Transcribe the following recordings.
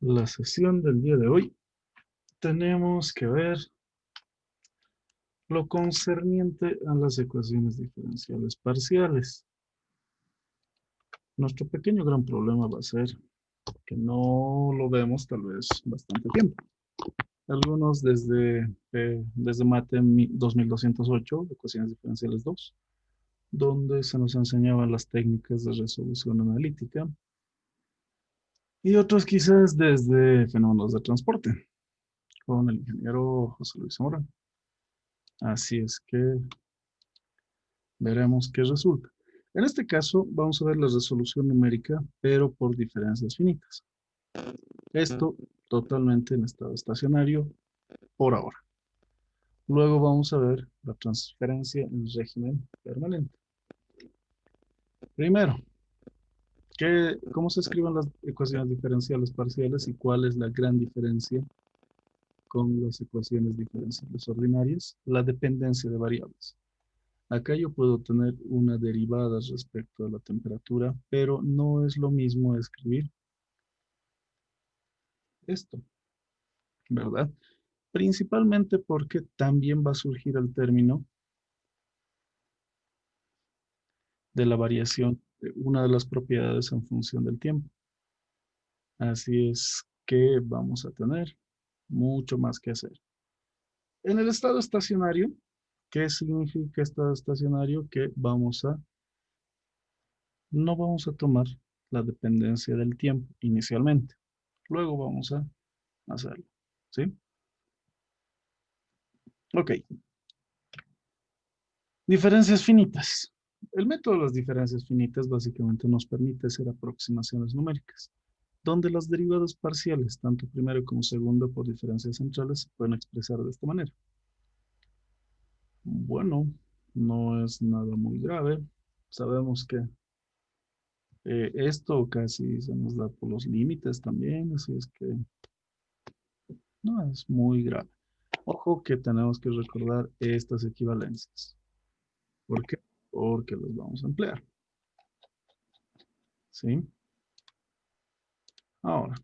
La sesión del día de hoy tenemos que ver lo concerniente a las ecuaciones diferenciales parciales. Nuestro pequeño gran problema va a ser que no lo vemos tal vez bastante tiempo. Algunos desde Mate 2208, ecuaciones diferenciales 2, donde se nos enseñaban las técnicas de resolución analítica, y otros quizás desde fenómenos de transporte, con el ingeniero José Luis Zamora. Así es que veremos qué resulta. En este caso, vamos a ver la resolución numérica, pero por diferencias finitas. Esto totalmente en estado estacionario por ahora. Luego vamos a ver la transferencia en régimen permanente. Primero, ¿cómo se escriben las ecuaciones diferenciales parciales y cuál es la gran diferencia con las ecuaciones diferenciales ordinarias? La dependencia de variables. Acá yo puedo tener una derivada respecto a la temperatura, pero no es lo mismo escribir esto, ¿verdad? Principalmente porque también va a surgir el término de la variación de una de las propiedades en función del tiempo. Así es que vamos a tener mucho más que hacer. En el estado estacionario, ¿qué significa estado estacionario? Que no vamos a tomar la dependencia del tiempo inicialmente. Luego vamos a hacerlo, ¿sí? Ok, diferencias finitas. El método de las diferencias finitas básicamente nos permite hacer aproximaciones numéricas, donde las derivadas parciales, tanto primero como segundo por diferencias centrales, se pueden expresar de esta manera. Bueno, no es nada muy grave. Sabemos que esto casi se nos da por los límites también, así es que no es muy grave. Ojo que tenemos que recordar estas equivalencias. ¿Por qué? Porque las vamos a emplear, ¿sí? Ahora,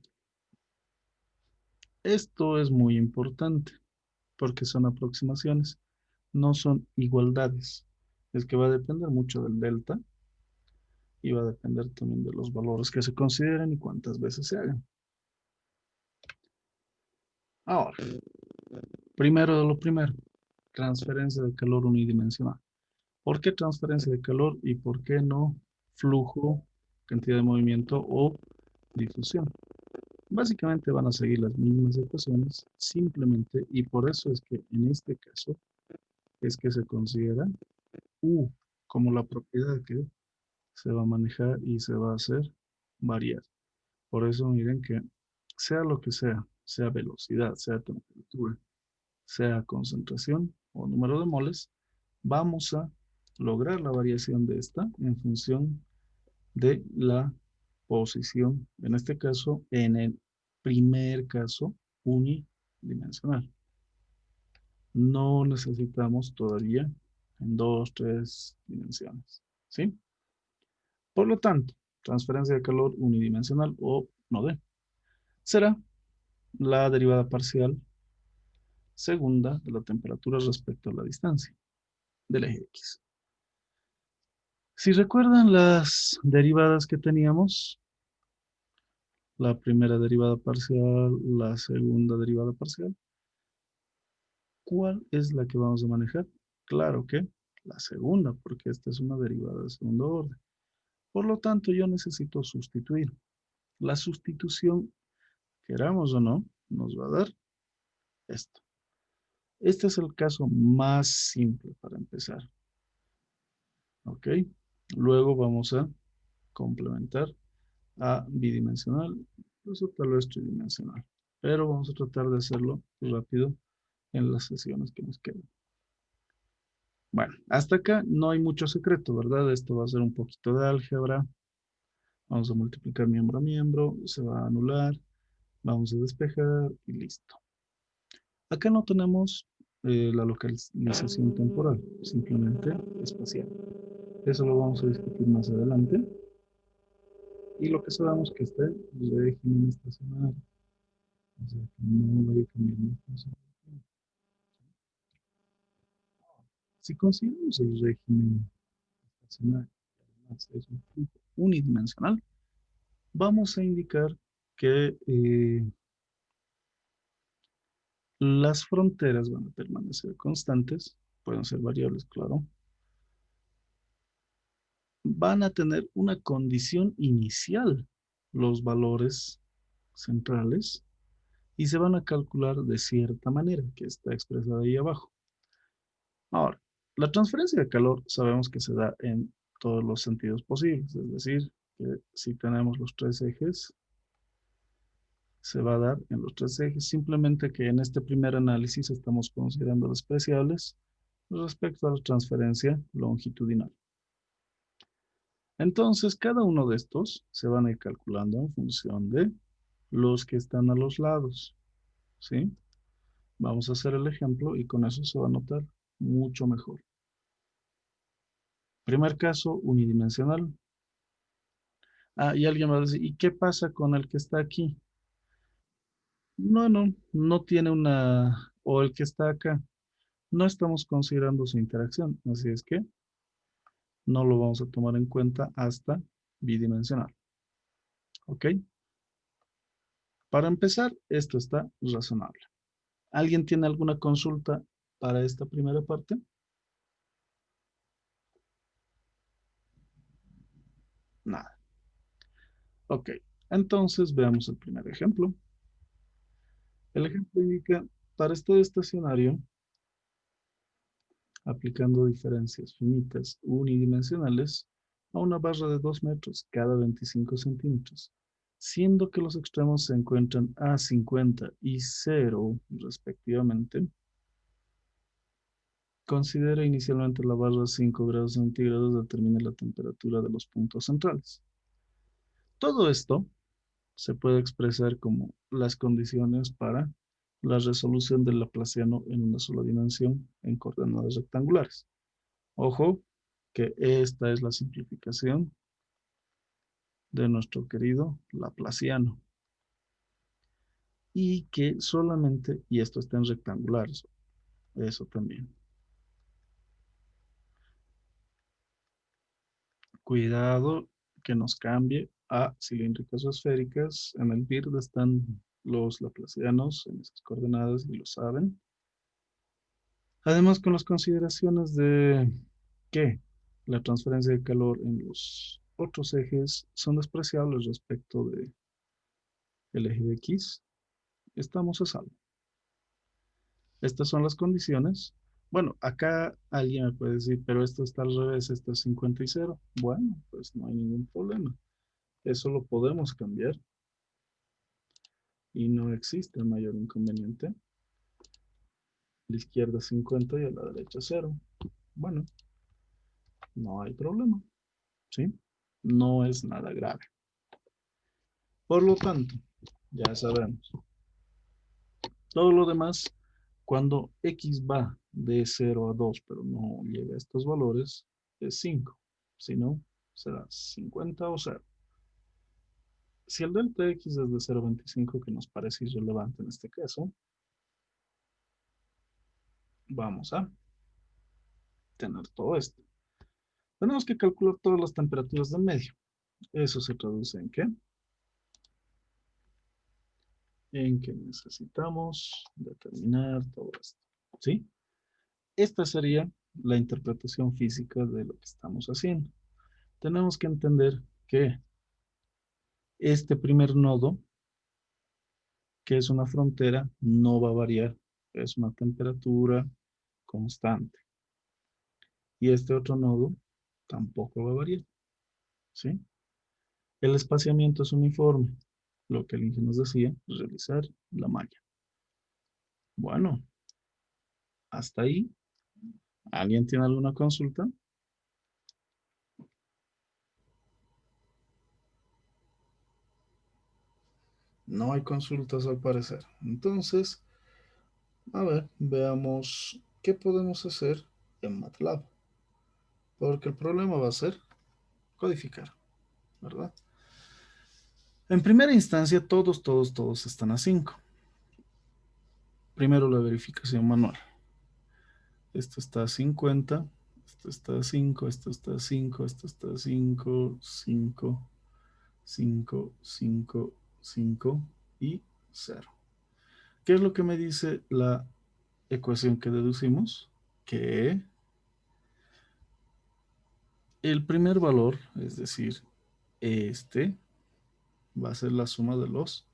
esto es muy importante porque son aproximaciones, no son igualdades. Es que va a depender mucho del delta y va a depender también de los valores que se consideren y cuántas veces se hagan. Ahora, primero de lo primero, transferencia de calor unidimensional. ¿Por qué transferencia de calor y por qué no flujo, cantidad de movimiento o difusión? Básicamente van a seguir las mismas ecuaciones, simplemente, y por eso es que en este caso es que se considera U como la propiedad que se va a manejar y se va a hacer variar. Por eso miren que sea lo que sea velocidad, sea temperatura, sea concentración o número de moles, vamos a lograr la variación de esta en función de la posición, en este caso, en el primer caso unidimensional. No necesitamos todavía en dos, tres dimensiones, ¿sí? Por lo tanto, transferencia de calor unidimensional o no de será la derivada parcial segunda de la temperatura respecto a la distancia del eje X. Si recuerdan las derivadas que teníamos, la primera derivada parcial, la segunda derivada parcial, ¿cuál es la que vamos a manejar? Claro que la segunda, porque esta es una derivada de segundo orden. Por lo tanto, yo necesito sustituir. La sustitución, queramos o no, nos va a dar esto. Este es el caso más simple para empezar. ¿Ok? Luego vamos a complementar a bidimensional, incluso tal vez tridimensional. Pero vamos a tratar de hacerlo rápido en las sesiones que nos quedan. Bueno, hasta acá no hay mucho secreto, ¿verdad? Esto va a ser un poquito de álgebra. Vamos a multiplicar miembro a miembro, se va a anular, vamos a despejar y listo. Acá no tenemos la localización temporal, simplemente espacial. Eso lo vamos a discutir más adelante. Y lo que sabemos que está en régimen estacionario. O sea, que no voy a cambiar mi función. Si consideramos el régimen estacionario, además es un flujo unidimensional, vamos a indicar que las fronteras van a permanecer constantes, pueden ser variables, claro, van a tener una condición inicial, los valores centrales, y se van a calcular de cierta manera, que está expresada ahí abajo. Ahora, la transferencia de calor sabemos que se da en todos los sentidos posibles, es decir, que si tenemos los tres ejes, se va a dar en los tres ejes, simplemente que en este primer análisis estamos considerando despreciables respecto a la transferencia longitudinal. Entonces, cada uno de estos se van a ir calculando en función de los que están a los lados, ¿sí? Vamos a hacer el ejemplo y con eso se va a notar mucho mejor. Primer caso, unidimensional. Ah, y alguien va a decir, ¿y qué pasa con el que está aquí? No tiene una, o el que está acá. No estamos considerando su interacción, así es que no lo vamos a tomar en cuenta hasta bidimensional. ¿Ok? Para empezar, esto está razonable. ¿Alguien tiene alguna consulta para esta primera parte? Nada. Ok. Entonces veamos el primer ejemplo. El ejemplo indica, para estado estacionario, aplicando diferencias finitas unidimensionales a una barra de 2 metros cada 25 centímetros, siendo que los extremos se encuentran a 50 y 0 respectivamente. Considera inicialmente la barra a 5 grados centígrados, determina la temperatura de los puntos centrales. Todo esto se puede expresar como las condiciones para la resolución del laplaciano en una sola dimensión en coordenadas rectangulares. Ojo, que esta es la simplificación de nuestro querido laplaciano y que solamente, y esto está en rectangulares, eso también. Cuidado que nos cambie a cilíndricas o esféricas. En el BIRD están los laplacianos en esas coordenadas y lo saben. Además, con las consideraciones de que la transferencia de calor en los otros ejes son despreciables respecto del eje de X, estamos a salvo. Estas son las condiciones. Bueno, acá alguien me puede decir, pero esto está al revés, esto es 50 y 0. Bueno, pues no hay ningún problema. Eso lo podemos cambiar y no existe mayor inconveniente. A la izquierda 50 y a la derecha 0. Bueno, no hay problema, ¿sí? No es nada grave. Por lo tanto, ya sabemos, todo lo demás, cuando x va de 0 a 2, pero no llega a estos valores, es 5. Si no, será 50 o 0. Si el delta x es de 0,25, que nos parece irrelevante en este caso, vamos a tener todo esto. Tenemos que calcular todas las temperaturas del medio. Eso se traduce en qué? En que necesitamos determinar todo esto. ¿Sí? Esta sería la interpretación física de lo que estamos haciendo. Tenemos que entender que este primer nodo, que es una frontera, no va a variar. Es una temperatura constante. Y este otro nodo tampoco va a variar. ¿Sí? El espaciamiento es uniforme. Lo que el ingeniero nos decía, realizar la malla. Bueno, hasta ahí. ¿Alguien tiene alguna consulta? No hay consultas al parecer. Entonces, a ver, veamos qué podemos hacer en MATLAB. Porque el problema va a ser codificar, ¿verdad? En primera instancia, todos están a 5. Primero la verificación manual. Esto está a 50, esto está a 5, esto está a 5, esto está a 5, 5, 5, 5, 5 y 0. ¿Qué es lo que me dice la ecuación que deducimos? Que el primer valor, es decir, este, va a ser la suma de los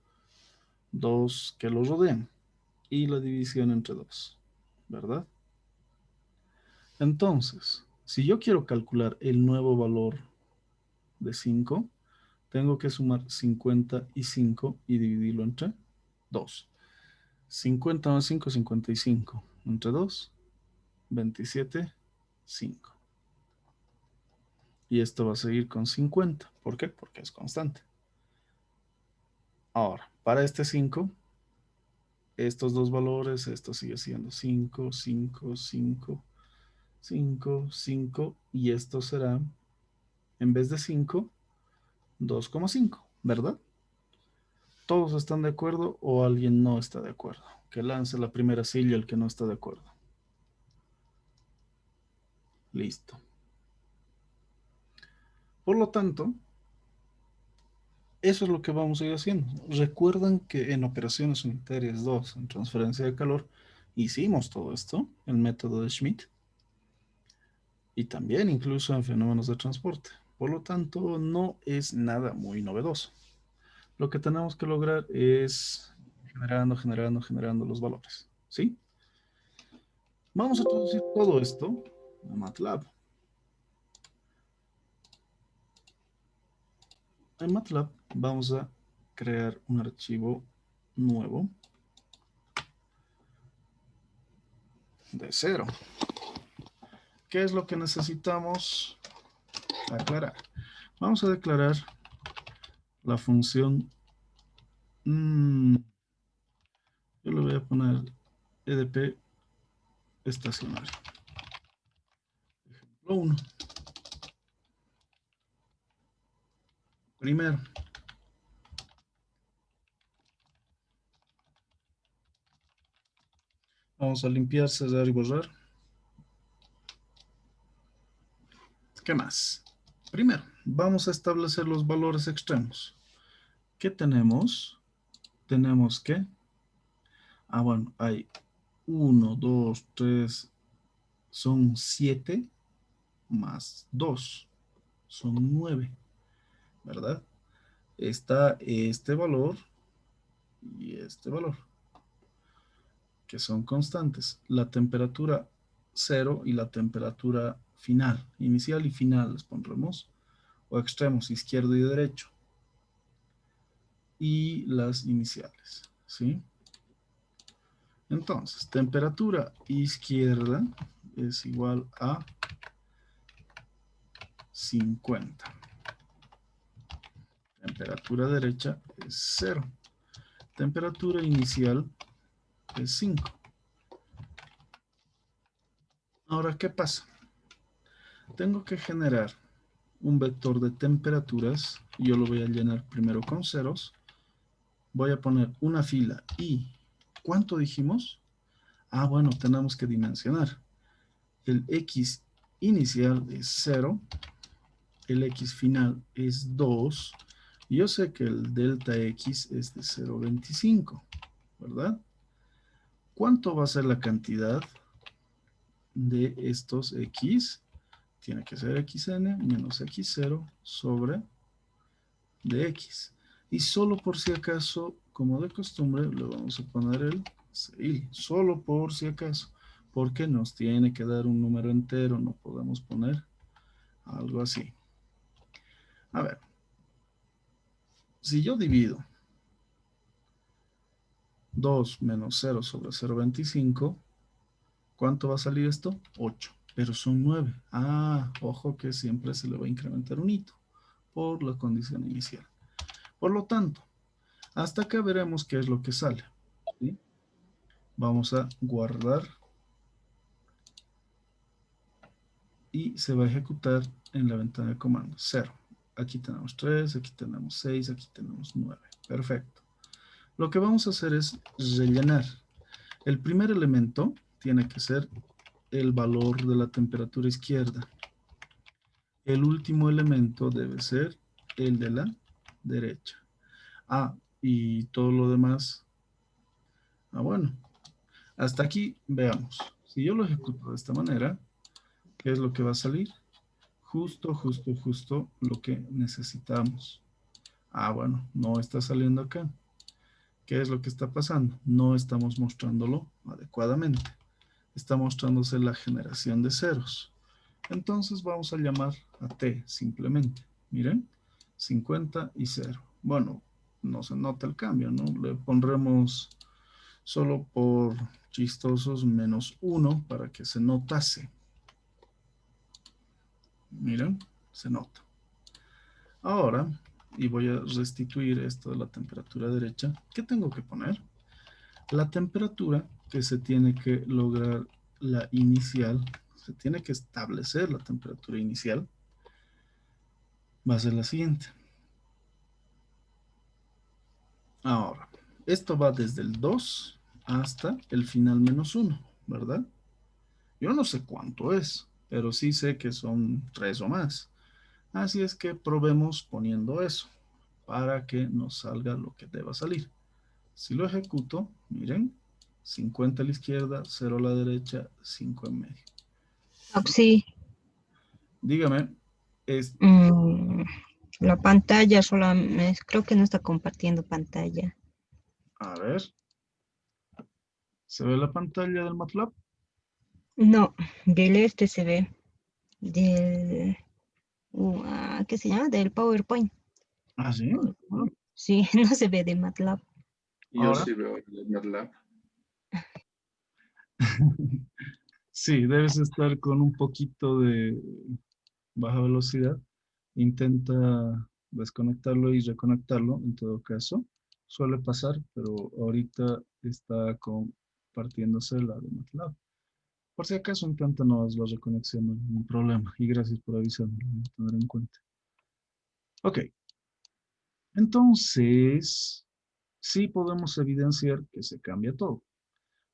dos que lo rodean y la división entre 2, ¿verdad? Entonces, si yo quiero calcular el nuevo valor de 5, tengo que sumar 55 y dividirlo entre 2. 50 más 5, 55. Entre 2, 27, 5. Y esto va a seguir con 50. ¿Por qué? Porque es constante. Ahora, para este 5, estos dos valores, esto sigue siendo 5, 5, 5, 5, 5. Y esto será, en vez de 5, 2,5, ¿verdad? ¿Todos están de acuerdo o alguien no está de acuerdo? Que lance la primera silla el que no está de acuerdo. Listo. Por lo tanto, eso es lo que vamos a ir haciendo. Recuerdan que en operaciones unitarias 2, en transferencia de calor, hicimos todo esto, el método de Schmidt, y también incluso en fenómenos de transporte. Por lo tanto, no es nada muy novedoso. Lo que tenemos que lograr es generando los valores. ¿Sí? Vamos a traducir todo esto a MATLAB. En MATLAB vamos a crear un archivo nuevo de 0. ¿Qué es lo que necesitamos aclarar? Vamos a declarar la función, yo le voy a poner EDP estacionario. Ejemplo 1. Primero, vamos a limpiar, cerrar y borrar. ¿Qué más? Primero, vamos a establecer los valores extremos. ¿Qué tenemos? Tenemos que, bueno, hay 1, 2, 3, son 7 más 2, son 9, ¿verdad? Está este valor y este valor, que son constantes. La temperatura 0 y la temperatura final, inicial y final les pondremos, o extremos izquierdo y derecho, y las iniciales, ¿sí? Entonces, temperatura izquierda es igual a 50. Temperatura derecha es 0. Temperatura inicial es 5. Ahora, ¿qué pasa? Tengo que generar un vector de temperaturas. Yo lo voy a llenar primero con ceros. Voy a poner una fila y ¿cuánto dijimos? Bueno, tenemos que dimensionar. El X inicial es 0, el X final es 2, y yo sé que el delta X es de 0,25, ¿verdad? ¿Cuánto va a ser la cantidad de estos X? Tiene que ser xn menos x0 sobre dx. Y solo por si acaso, como de costumbre, le vamos a poner el 6, solo por si acaso, porque nos tiene que dar un número entero, no podemos poner algo así. A ver, si yo divido 2 menos 0 sobre 0,25, ¿cuánto va a salir esto? 8, pero son 9. Ojo que siempre se le va a incrementar un hito por la condición inicial. Por lo tanto, hasta acá veremos qué es lo que sale, ¿sí? Vamos a guardar y se va a ejecutar en la ventana de comandos. 0. Aquí tenemos 3, aquí tenemos 6, aquí tenemos 9. Perfecto. Lo que vamos a hacer es rellenar. El primer elemento tiene que ser el valor de la temperatura izquierda. El último elemento debe ser el de la derecha. Ah, y todo lo demás. Ah, bueno. Hasta aquí veamos. Si yo lo ejecuto de esta manera, ¿qué es lo que va a salir? Justo lo que necesitamos. Ah, bueno, no está saliendo acá. ¿Qué es lo que está pasando? No estamos mostrándolo adecuadamente. Está mostrándose la generación de ceros. Entonces vamos a llamar a t simplemente. Miren, 50 y 0. Bueno, no se nota el cambio, ¿no? Le pondremos solo por chistosos -1 para que se notase. Miren, se nota. Ahora, y voy a restituir esto de la temperatura derecha, ¿qué tengo que poner? La temperatura que se tiene que lograr la inicial, se tiene que establecer la temperatura inicial, va a ser la siguiente. Ahora, esto va desde el 2 hasta el final -1, ¿verdad? Yo no sé cuánto es, pero sí sé que son 3 o más. Así es que probemos poniendo eso para que nos salga lo que deba salir. Si lo ejecuto, miren, 50 a la izquierda, 0 a la derecha, 5 en medio. Sí. Dígame, es, Mm, la pantalla solamente, creo que no está compartiendo pantalla. a ver, ¿se ve la pantalla del MATLAB? No, del este se ve, del, ¿qué se llama? Del PowerPoint. Ah, sí. Sí, no se ve de MATLAB. Yo Ahora, sí veo el MATLAB. sí, debes estar con un poquito de baja velocidad. Intenta desconectarlo y reconectarlo en todo caso. Suele pasar, pero ahorita está compartiéndose la de MATLAB. Por si acaso intenta no la reconexión, no hay ningún problema. Y gracias por avisarme, lo voy a tener en cuenta. Ok, entonces sí podemos evidenciar que se cambia todo.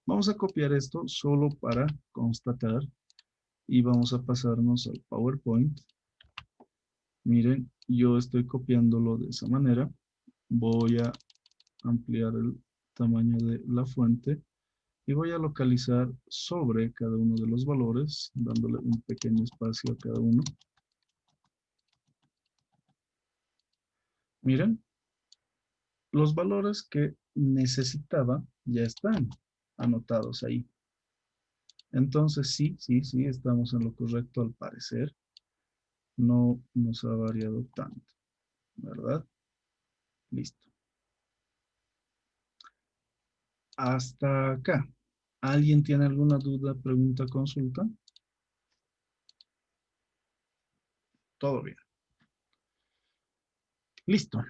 Vamos a copiar esto solo para constatar y vamos a pasarnos al PowerPoint. Miren, yo estoy copiándolo de esa manera. Voy a ampliar el tamaño de la fuente y voy a localizar sobre cada uno de los valores, dándole un pequeño espacio a cada uno. Miren, los valores que necesitaba ya están anotados ahí. Entonces sí, estamos en lo correcto al parecer. No nos ha variado tanto, ¿verdad? Listo. Hasta acá. ¿Alguien tiene alguna duda, pregunta, consulta? Todo bien. Listo.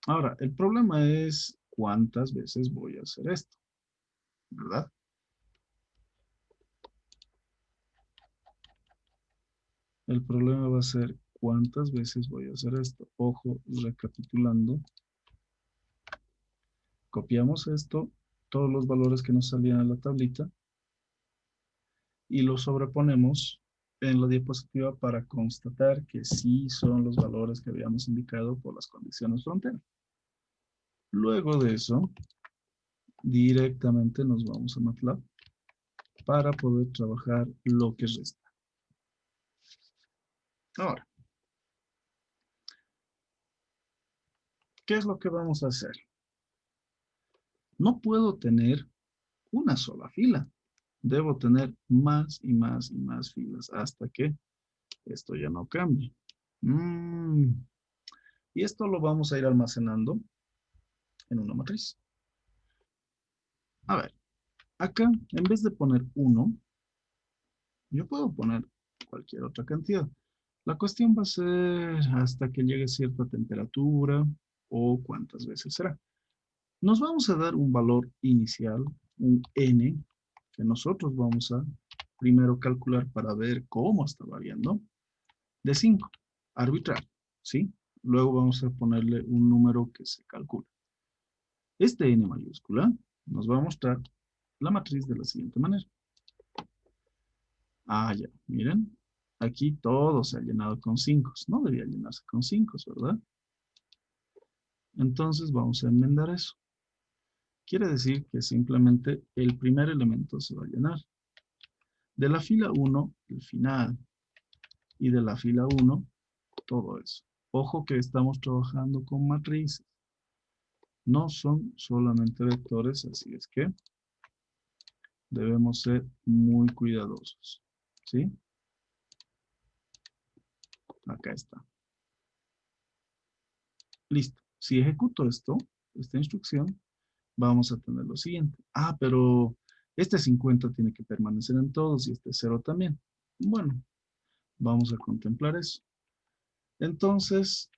Ahora, el problema es cuántas veces voy a hacer esto, ¿verdad? El problema va a ser cuántas veces voy a hacer esto. Ojo, recapitulando. Copiamos esto, todos los valores que nos salían en la tablita, y los sobreponemos en la diapositiva para constatar que sí son los valores que habíamos indicado por las condiciones frontera. Luego de eso, directamente nos vamos a MATLAB para poder trabajar lo que resta. Ahora, ¿qué es lo que vamos a hacer? No puedo tener una sola fila. Debo tener más y más y más filas hasta que esto ya no cambie. Y esto lo vamos a ir almacenando en una matriz. A ver, acá, en vez de poner 1, yo puedo poner cualquier otra cantidad. La cuestión va a ser hasta que llegue cierta temperatura o cuántas veces será. Nos vamos a dar un valor inicial, un n, que nosotros vamos a primero calcular para ver cómo está variando, de 5, arbitrario, ¿sí? Luego vamos a ponerle un número que se calcula. Este n mayúscula nos va a mostrar cuántas veces va a variar. ¿Sí? Luego vamos a ponerle un número que se calcula. Este n mayúscula nos va a mostrar cuántas veces va a variar. ¿Sí? Luego vamos a ponerle un número que se calcula. Este n mayúscula nos va a mostrar cuántas veces va a variar. la matriz de la siguiente manera. Ah, ya, miren. Aquí todo se ha llenado con 5. No debía llenarse con 5, ¿verdad? Entonces vamos a enmendar eso. Quiere decir que simplemente el primer elemento se va a llenar. De la fila 1, el final. Y de la fila 1, todo eso. Ojo que estamos trabajando con matrices. No son solamente vectores, así es que debemos ser muy cuidadosos. ¿Sí? Acá está. Listo. Si ejecuto esto, esta instrucción, vamos a tener lo siguiente. Ah, pero este 50 tiene que permanecer en todos y este 0 también. Bueno, vamos a contemplar eso. Entonces,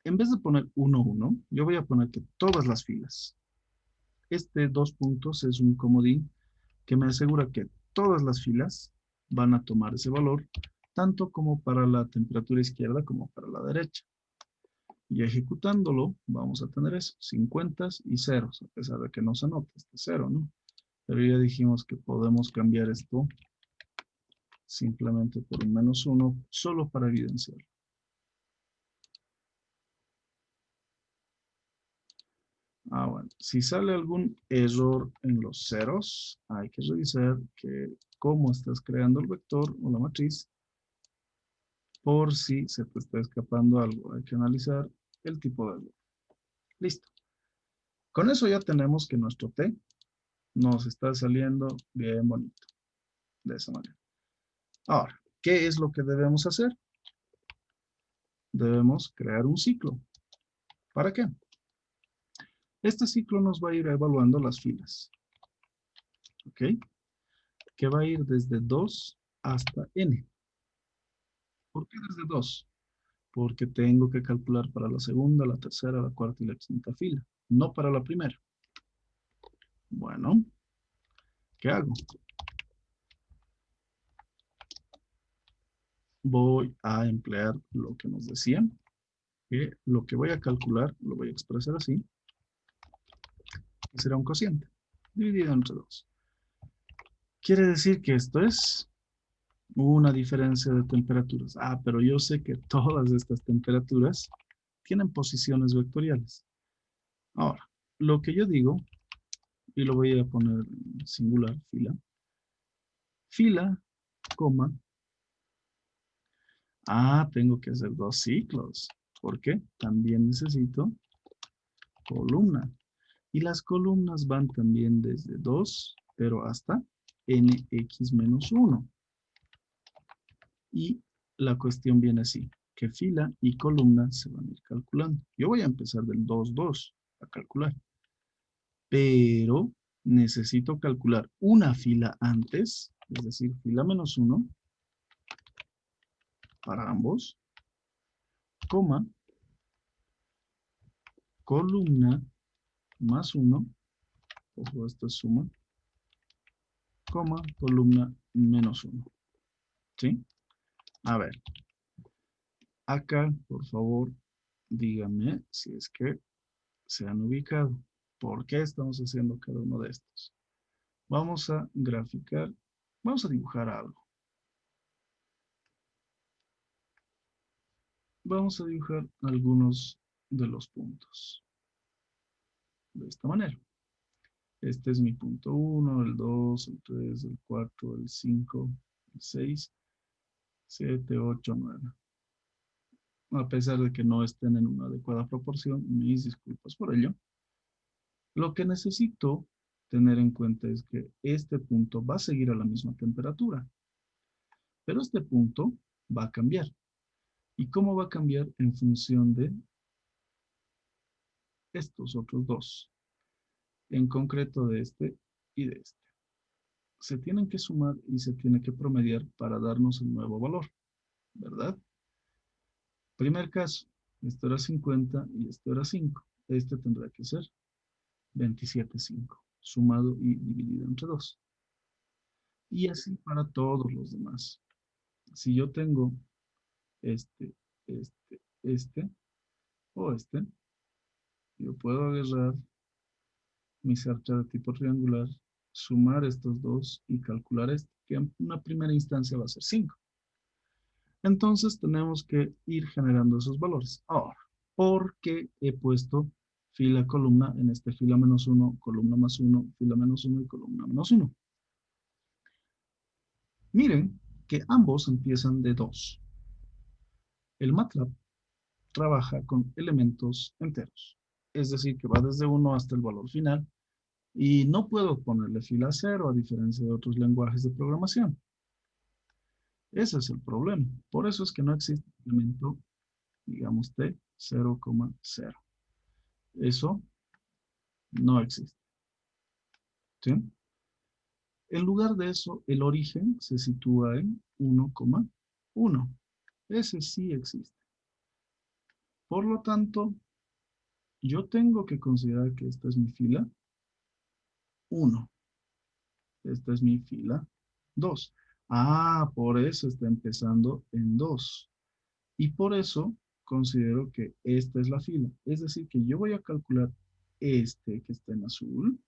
en vez de poner 1, 1, yo voy a poner que todas las filas. Este 2 puntos es un comodín que me asegura que todas las filas van a tomar ese valor, tanto como para la temperatura izquierda como para la derecha. Y ejecutándolo, vamos a tener eso, 50 y ceros, a pesar de que no se nota este 0, ¿no? Pero ya dijimos que podemos cambiar esto simplemente por un -1, solo para evidenciarlo. Ah, bueno, si sale algún error en los ceros, hay que revisar que cómo estás creando el vector o la matriz, por si se te está escapando algo. Hay que analizar el tipo de error. Listo. Con eso ya tenemos que nuestro T nos está saliendo bien bonito. De esa manera. Ahora, ¿qué es lo que debemos hacer? Debemos crear un ciclo. ¿Para qué? Este ciclo nos va a ir evaluando las filas. ¿Ok? Que va a ir desde 2 hasta n. ¿Por qué desde 2? Porque tengo que calcular para la segunda, la tercera, la cuarta y la quinta fila, no para la primera. Bueno, ¿qué hago? Voy a emplear lo que nos decían, que lo que voy a calcular lo voy a expresar así, y será un cociente, dividido entre 2. Quiere decir que esto es una diferencia de temperaturas. Ah, pero yo sé que todas estas temperaturas tienen posiciones vectoriales. Ahora, lo que yo digo, y lo voy a poner en singular, fila. Fila, coma. Ah, tengo que hacer 2 ciclos. ¿Por qué? También necesito columna. Y las columnas van también desde 2, pero hasta nx-1. Y la cuestión viene así, que fila y columna se van a ir calculando. Yo voy a empezar del 2, 2 a calcular, pero necesito calcular una fila antes, es decir, fila -1 para ambos, coma, columna +1, ojo, esto es suma, coma, columna -1. ¿Sí? A ver, acá, por favor, díganme si es que se han ubicado. ¿Por qué estamos haciendo cada uno de estos? Vamos a graficar, vamos a dibujar algo. Vamos a dibujar algunos de los puntos. De esta manera. Este es mi punto 1, el 2, el 3, el 4, el 5, el 6, 7, 8, 9. A pesar de que no estén en una adecuada proporción, mis disculpas por ello. Lo que necesito tener en cuenta es que este punto va a seguir a la misma temperatura, pero este punto va a cambiar. ¿Y cómo va a cambiar? En función de estos otros dos, en concreto de este y de este. Se tienen que sumar y se tiene que promediar para darnos el nuevo valor, ¿verdad? Primer caso, esto era 50 y esto era 5. Este tendrá que ser 27,5, sumado y dividido entre 2. Y así para todos los demás. Si yo tengo este, o yo puedo agarrar mi cercha de tipo triangular sumar estos dos y calcular este, que en una primera instancia va a ser 5. Entonces tenemos que ir generando esos valores. Ahora, ¿por qué he puesto fila, columna en este fila menos 1, columna más 1, fila menos 1 y columna menos 1? Miren que ambos empiezan de 2. El MATLAB trabaja con elementos enteros, es decir, que va desde 1 hasta el valor final y no puedo ponerle fila 0 a diferencia de otros lenguajes de programación. Ese es el problema. Por eso es que no existe elemento, digamos, de 0,0. Eso no existe. ¿Sí? En lugar de eso, el origen se sitúa en 1,1. Ese sí existe. Por lo tanto, yo tengo que considerar que esta es mi fila 1. Esta es mi fila 2. Ah, por eso está empezando en 2. Y por eso considero que esta es la fila. Es decir, que yo voy a calcular este que está en azul,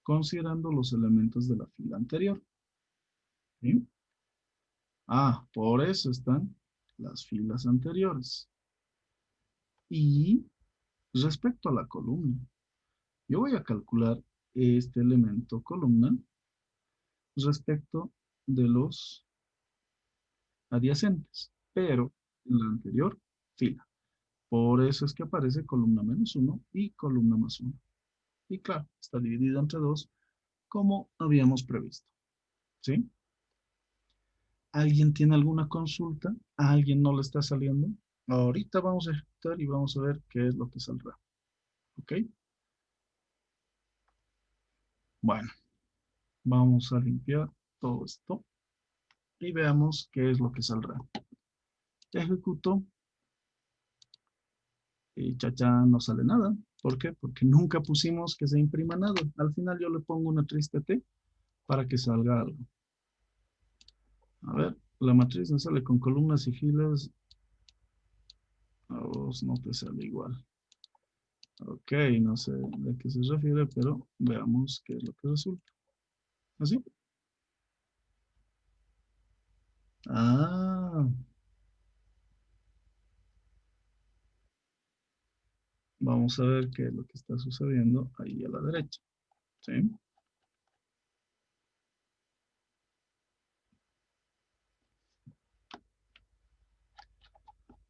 considerando los elementos de la fila anterior. ¿Sí? Ah, por eso están las filas anteriores. Y respecto a la columna, yo voy a calcular este elemento columna respecto de los adyacentes, pero en la anterior fila. Por eso es que aparece columna menos 1 y columna más 1. Y claro, está dividida entre 2 como habíamos previsto. ¿Sí? ¿Alguien tiene alguna consulta? ¿A alguien no le está saliendo? Ahorita vamos a ejecutar y vamos a ver qué es lo que saldrá. ¿Ok? Bueno, vamos a limpiar todo esto y veamos qué es lo que saldrá. Ejecuto y chacha, no sale nada. ¿Por qué? Porque nunca pusimos que se imprima nada. Al final yo le pongo una triste T para que salga algo. A ver, la matriz me sale con columnas y filas. A vos no te sale igual. Ok, no sé de qué se refiere, pero veamos qué es lo que resulta. ¿Así? Ah, vamos a ver qué es lo que está sucediendo ahí a la derecha. ¿Sí?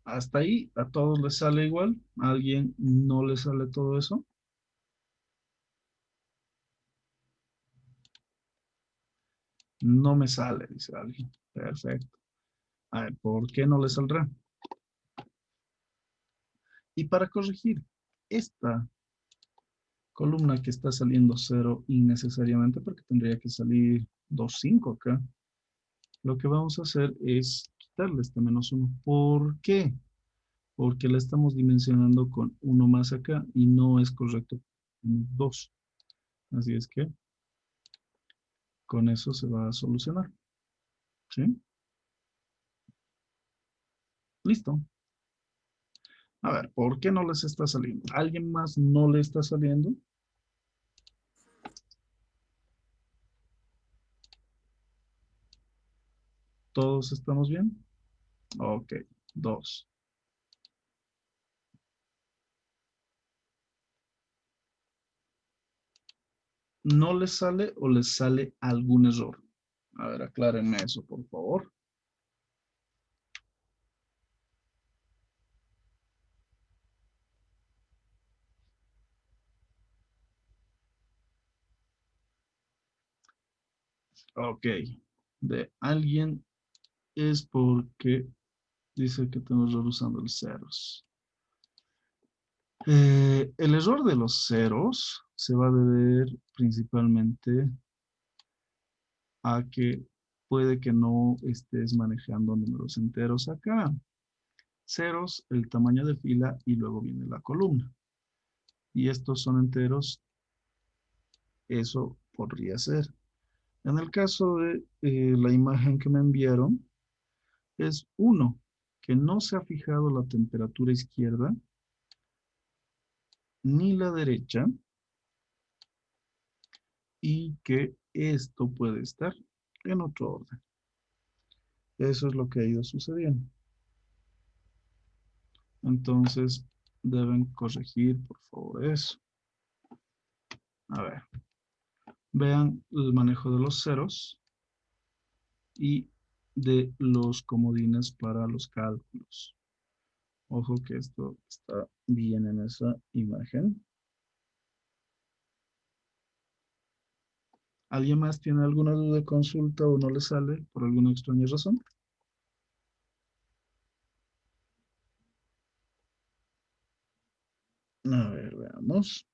Hasta ahí a todos les sale igual. ¿A alguien no le sale todo eso? No me sale, dice alguien. Perfecto. A ver, ¿por qué no le saldrá? Y para corregir esta columna que está saliendo 0 innecesariamente, porque tendría que salir 2,5 acá, lo que vamos a hacer es quitarle este menos 1. ¿Por qué? Porque la estamos dimensionando con 1 más acá y no es correcto 2. Así es que con eso se va a solucionar. ¿Sí? Listo. A ver, ¿por qué no les está saliendo? ¿Alguien más no le está saliendo? ¿Todos estamos bien? Ok, 2. ¿No les sale o les sale algún error? A ver, aclárenme eso, por favor. Ok. De alguien es porque dice que tengo error usando los ceros. El error de los ceros se va a deber principalmente a que puede que no estés manejando números enteros acá. Ceros, el tamaño de fila y luego viene la columna. Y estos son enteros, eso podría ser. En el caso de la imagen que me enviaron, es 1, que no se ha fijado la temperatura izquierda ni la derecha, y que esto puede estar en otro orden. Eso es lo que ha ido sucediendo. Entonces, deben corregir, por favor, eso. A ver, vean el manejo de los ceros y de los comodines para los cálculos. Ojo que esto está bien en esa imagen. ¿Alguien más tiene alguna duda, consulta o no le sale por alguna extraña razón? A ver, veamos.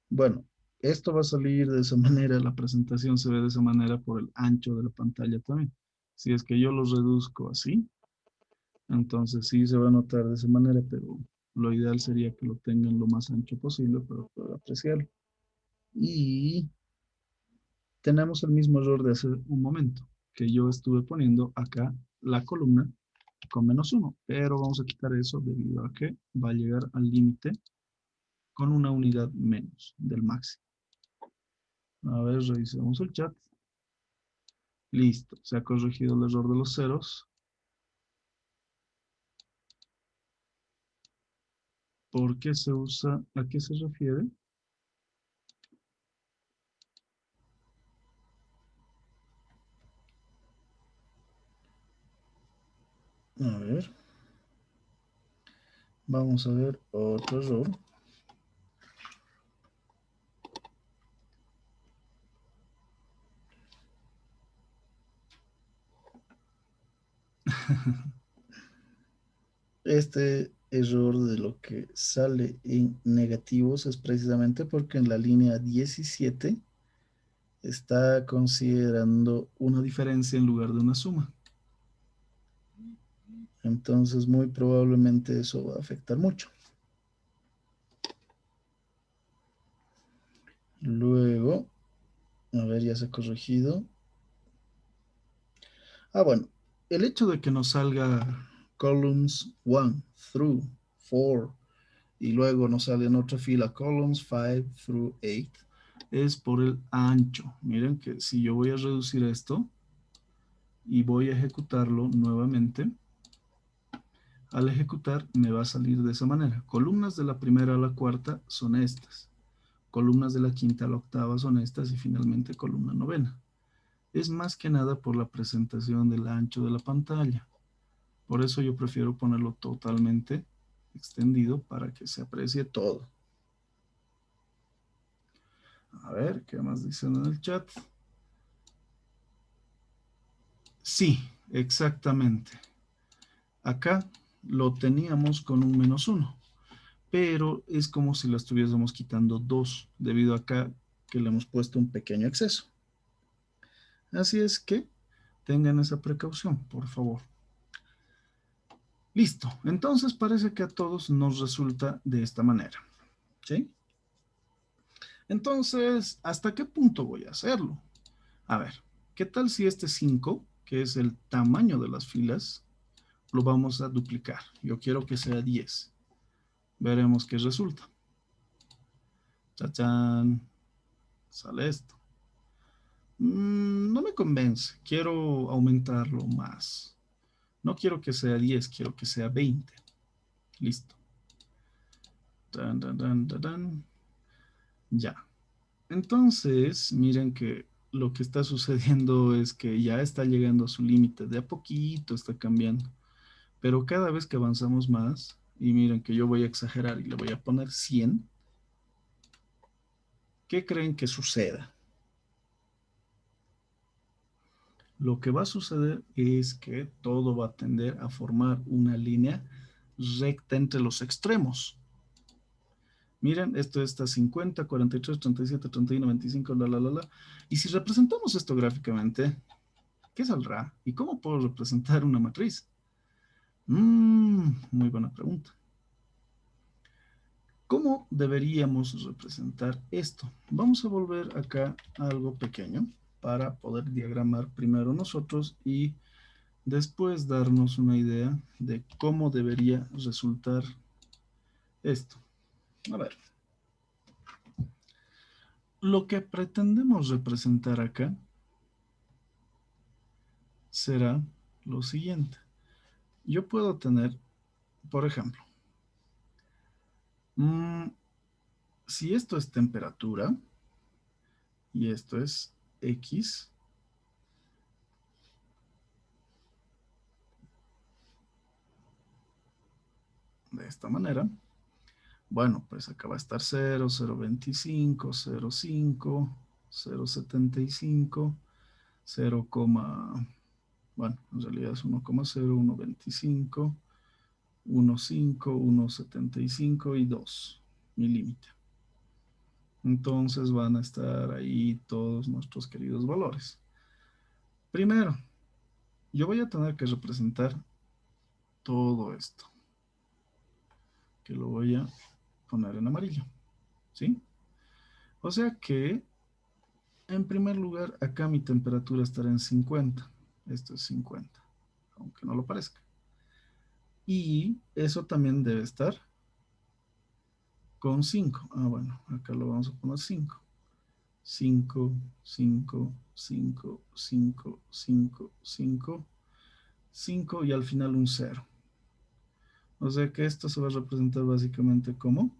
Bueno, esto va a salir de esa manera, la presentación se ve de esa manera por el ancho de la pantalla también. Si es que yo lo reduzco así, entonces sí se va a notar de esa manera, pero lo ideal sería que lo tengan lo más ancho posible para poder apreciarlo. Y tenemos el mismo error de hace un momento, que yo estuve poniendo acá la columna con -1, pero vamos a quitar eso debido a que va a llegar al límite con una unidad menos del máximo. A ver, revisemos el chat. Listo, se ha corregido el error de los ceros. ¿Por qué se usa? ¿A qué se refiere? A ver. Vamos a ver otro error. Este error de lo que sale en negativos es precisamente porque en la línea 17 está considerando una diferencia en lugar de una suma. Entonces, muy probablemente eso va a afectar mucho. Luego, a ver, ya se ha corregido. Bueno, el hecho de que nos salga columns 1 through 4 y luego nos sale en otra fila columns 5 through 8 es por el ancho. Miren que si yo voy a reducir esto y voy a ejecutarlo nuevamente, al ejecutar me va a salir de esa manera. Columnas de la primera a la cuarta son estas. Columnas de la quinta a la octava son estas y finalmente columna novena. Es más que nada por la presentación del ancho de la pantalla. Por eso yo prefiero ponerlo totalmente extendido para que se aprecie todo. A ver, ¿qué más dicen en el chat? Sí, exactamente. Acá lo teníamos con un -1, pero es como si lo estuviésemos quitando 2, debido a acá que le hemos puesto un pequeño exceso. Así es que tengan esa precaución, por favor. Listo, entonces parece que a todos nos resulta de esta manera, ¿sí? Entonces, ¿hasta qué punto voy a hacerlo? A ver, ¿qué tal si este 5, que es el tamaño de las filas, lo vamos a duplicar? Yo quiero que sea 10. Veremos qué resulta. ¡Chachán! Sale esto. No me convence. Quiero aumentarlo más. No quiero que sea 10, quiero que sea 20. Listo. Tan, tan, tan, tan, tan. Ya. Entonces, miren que lo que está sucediendo es que ya está llegando a su límite. De a poquito está cambiando. Pero cada vez que avanzamos más, y miren que yo voy a exagerar y le voy a poner 100, ¿qué creen que suceda? Lo que va a suceder es que todo va a tender a formar una línea recta entre los extremos. Miren, esto está 50, 43, 37, 31, 25, la. Y si representamos esto gráficamente, ¿qué saldrá? ¿Y cómo puedo representar una matriz? Muy buena pregunta. ¿Cómo deberíamos representar esto? Vamos a volver acá a algo pequeño para poder diagramar primero nosotros y después darnos una idea de cómo debería resultar esto. A ver. Lo que pretendemos representar acá será lo siguiente. Yo puedo tener, por ejemplo, si esto es temperatura y esto es X, de esta manera, bueno, pues acá va a estar 0, 0,25, 0,5, 0,75, 0, bueno, en realidad es 1,0, 1,25, 1,5, 1,75 y 2, mi límite. Entonces van a estar ahí todos nuestros queridos valores. Primero, yo voy a tener que representar todo esto, que lo voy a poner en amarillo, ¿sí? O sea que, en primer lugar, acá mi temperatura estará en 50. Esto es 50, aunque no lo parezca. Y eso también debe estar con 5. Ah, bueno, acá lo vamos a poner 5. 5, 5, 5, 5, 5, 5, 5 y al final un 0. O sea que esto se va a representar básicamente como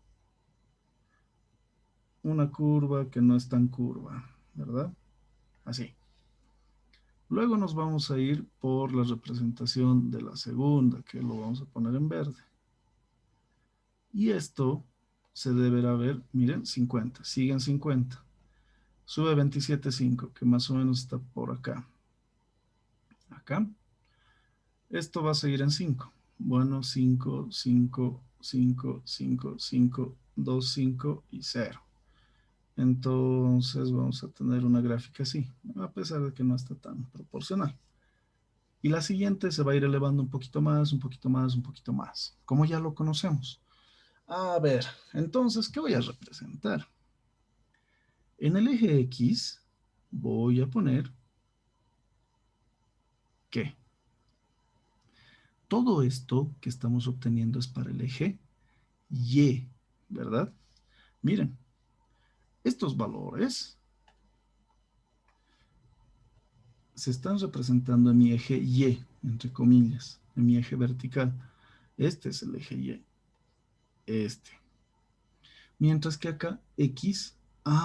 una curva que no es tan curva, ¿verdad? Así. Luego nos vamos a ir por la representación de la segunda, que lo vamos a poner en verde. Y esto se deberá ver, miren, 50, sigue en 50. Sube 27,5, que más o menos está por acá. Acá. Esto va a seguir en 5. Bueno, 5, 5, 5, 5, 5, 2, 5 y 0. Entonces vamos a tener una gráfica así, a pesar de que no está tan proporcional. Y la siguiente se va a ir elevando un poquito más, un poquito más, un poquito más, como ya lo conocemos. A ver, entonces, ¿qué voy a representar? En el eje X voy a poner que todo esto que estamos obteniendo es para el eje Y, ¿verdad? Miren, estos valores se están representando en mi eje Y, entre comillas, en mi eje vertical. Este es el eje Y, este. Mientras que acá X,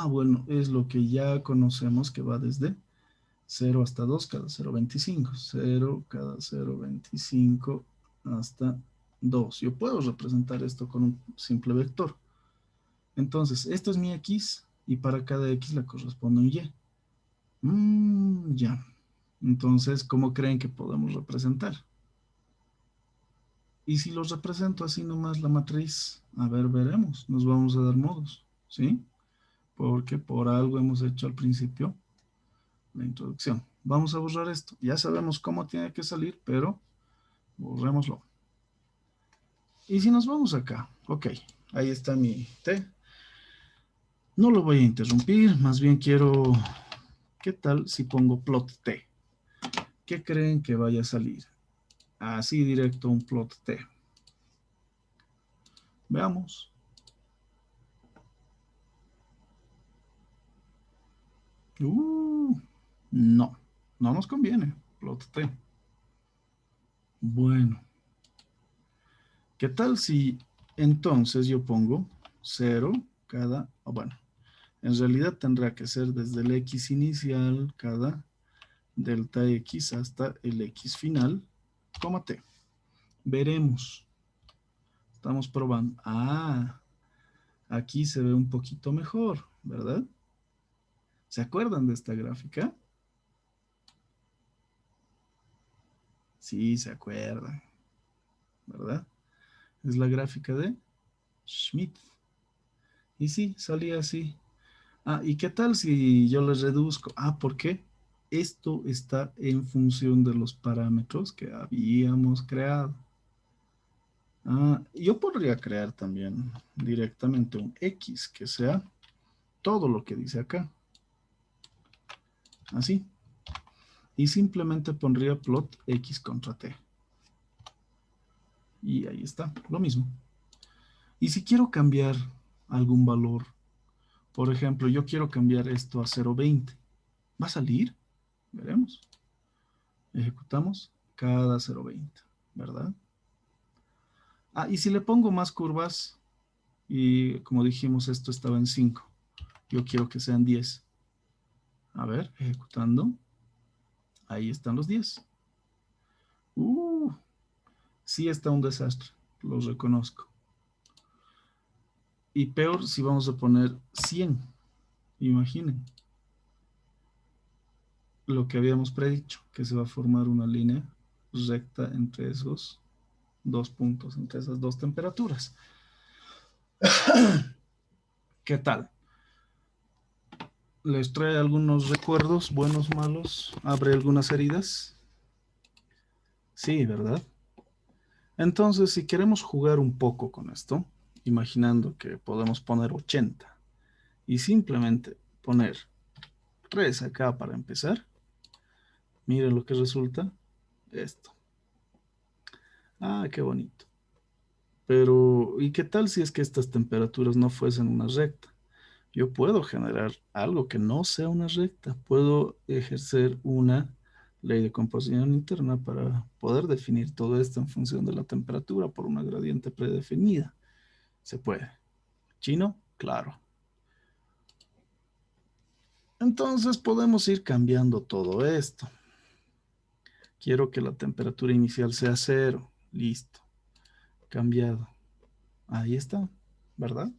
bueno, es lo que ya conocemos que va desde 0 hasta 2 cada 0,25. 0 cada 0,25 hasta 2. Yo puedo representar esto con un simple vector. Entonces, esto es mi X y para cada X le corresponde un Y. Ya. Entonces, ¿cómo creen que podemos representar? Y si los represento así nomás la matriz, a ver, veremos. Nos vamos a dar modos, ¿sí? Porque por algo hemos hecho al principio la introducción. Vamos a borrar esto. Ya sabemos cómo tiene que salir, pero borrémoslo. Y si nos vamos acá, ok, ahí está mi T. No lo voy a interrumpir, más bien quiero, ¿qué tal si pongo plot T? ¿Qué creen que vaya a salir? Así directo un plot T. Veamos. No, no nos conviene. Plot T. Bueno, ¿qué tal si entonces yo pongo 0 cada, bueno, en realidad tendrá que ser desde el X inicial cada delta X hasta el X final, coma T. Veremos. Estamos probando. Aquí se ve un poquito mejor, ¿verdad? ¿Se acuerdan de esta gráfica? Sí, se acuerdan, ¿verdad? Es la gráfica de Schmidt. Y sí, salía así. ¿Y qué tal si yo les reduzco? ¿Por qué? Esto está en función de los parámetros que habíamos creado. Yo podría crear también directamente un X que sea todo lo que dice acá. Así. Y simplemente pondría plot X contra T. Y ahí está, lo mismo. Y si quiero cambiar algún valor, por ejemplo, yo quiero cambiar esto a 0,20. ¿Va a salir? Veremos. Ejecutamos cada 0,20, ¿verdad? Ah, y si le pongo más curvas, y como dijimos, esto estaba en 5. Yo quiero que sean 10. A ver, ejecutando. Ahí están los 10. Sí está un desastre, los reconozco. Y peor si vamos a poner 100. Imaginen lo que habíamos predicho, que se va a formar una línea recta entre esos dos puntos, entre esas dos temperaturas. ¿Qué tal? ¿Les trae algunos recuerdos, buenos, malos? ¿Abre algunas heridas? Sí, ¿verdad? Entonces, si queremos jugar un poco con esto, imaginando que podemos poner 80 y simplemente poner 3 acá para empezar, miren lo que resulta esto. Ah, qué bonito. Pero, ¿y qué tal si es que estas temperaturas no fuesen una recta? Yo puedo generar algo que no sea una recta. Puedo ejercer una ley de composición interna para poder definir todo esto en función de la temperatura por una gradiente predefinida. Se puede. ¿Chino? Claro. Entonces podemos ir cambiando todo esto. Quiero que la temperatura inicial sea 0. Listo. Cambiado. Ahí está, ¿verdad?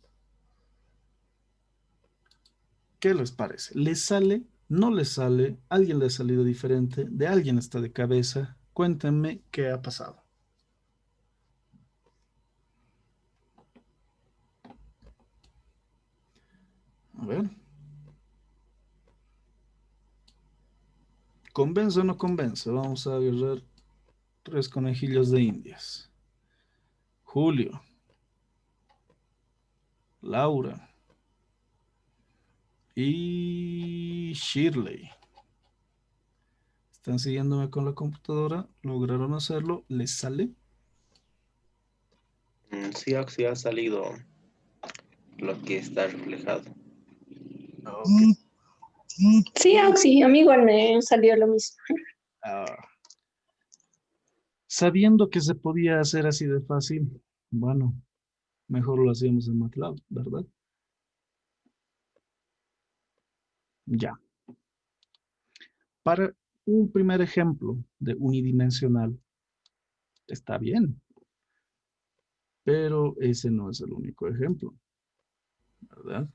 ¿Qué les parece? ¿Les sale? ¿No les sale? ¿Alguien le ha salido diferente? ¿De alguien está de cabeza? Cuéntenme qué ha pasado. A ver. ¿Convence o no convence? Vamos a agarrar 3 conejillos de indias. Julio. Laura. Y Shirley. Están siguiéndome con la computadora. ¿Lograron hacerlo? ¿Les sale? Sí, sí ha salido lo que está reflejado. Ok. Sí, Oxy, a mí igual me salió lo mismo. Sabiendo que se podía hacer así de fácil, bueno, mejor lo hacíamos en MATLAB, ¿verdad? Ya. Para un primer ejemplo de unidimensional, está bien, pero ese no es el único ejemplo, ¿verdad?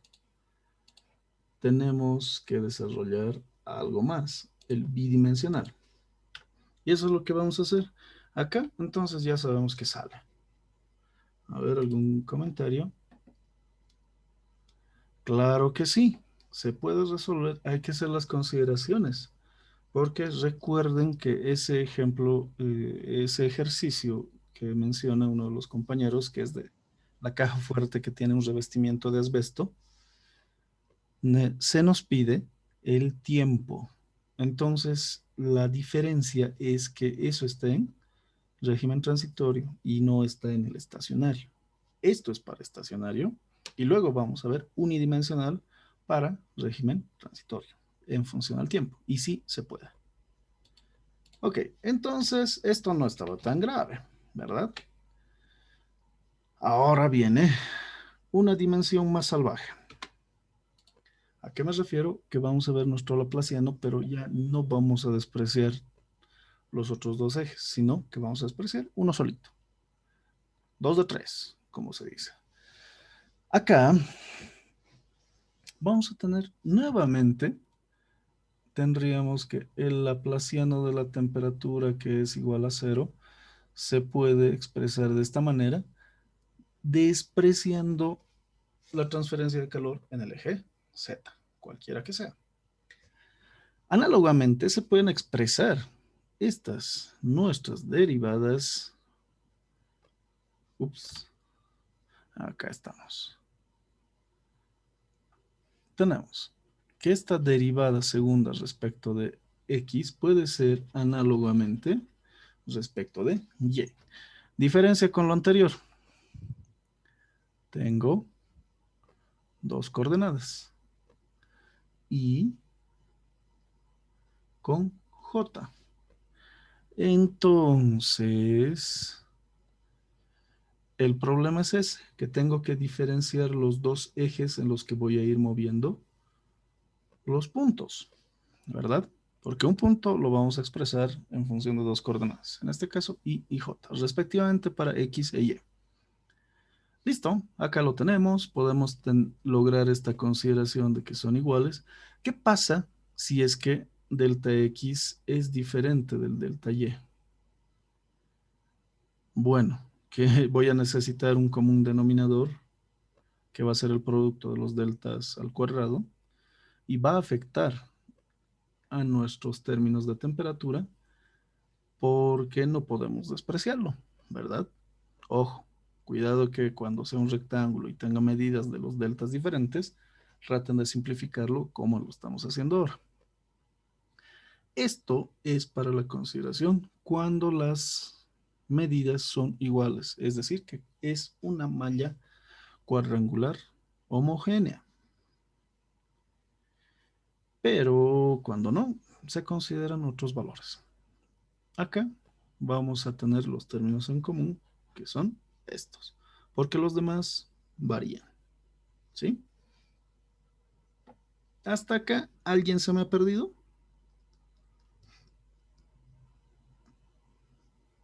Tenemos que desarrollar algo más, el bidimensional. Y eso es lo que vamos a hacer acá. Entonces ya sabemos que sale. A ver, ¿algún comentario? Claro que sí, se puede resolver. Hay que hacer las consideraciones. Porque recuerden que ese ejemplo, ese ejercicio que menciona uno de los compañeros, que es de la caja fuerte que tiene un revestimiento de asbesto, se nos pide el tiempo. Entonces, la diferencia es que eso está en régimen transitorio y no está en el estacionario. Esto es para estacionario y luego vamos a ver unidimensional para régimen transitorio en función al tiempo. Y sí se puede. Ok, entonces esto no estaba tan grave, ¿verdad? Ahora viene una dimensión más salvaje. ¿A qué me refiero? Que vamos a ver nuestro laplaciano, pero ya no vamos a despreciar los otros dos ejes, sino que vamos a despreciar uno solito. 2 de 3, como se dice. Acá vamos a tener nuevamente, tendríamos que el laplaciano de la temperatura, que es igual a 0, se puede expresar de esta manera, despreciando la transferencia de calor en el eje Z, cualquiera que sea. Análogamente, se pueden expresar estas nuestras derivadas. Ups, acá estamos. Tenemos que esta derivada segunda respecto de X puede ser análogamente respecto de Y. Diferencia con lo anterior. Tengo dos coordenadas. Y con J. Entonces, el problema es ese, que tengo que diferenciar los dos ejes en los que voy a ir moviendo los puntos, ¿verdad? Porque un punto lo vamos a expresar en función de dos coordenadas, en este caso Y y J, respectivamente para X e Y. Listo, acá lo tenemos, podemos lograr esta consideración de que son iguales. ¿Qué pasa si es que delta X es diferente del delta Y? Bueno, que voy a necesitar un común denominador, que va a ser el producto de los deltas al cuadrado, y va a afectar a nuestros términos de temperatura, porque no podemos despreciarlo, ¿verdad? Ojo, cuidado que cuando sea un rectángulo y tenga medidas de los deltas diferentes, traten de simplificarlo como lo estamos haciendo ahora. Esto es para la consideración cuando las medidas son iguales, es decir, que es una malla cuadrangular homogénea. Pero cuando no, se consideran otros valores. Acá vamos a tener los términos en común, que son estos, porque los demás varían. ¿Sí? ¿Hasta acá alguien se me ha perdido?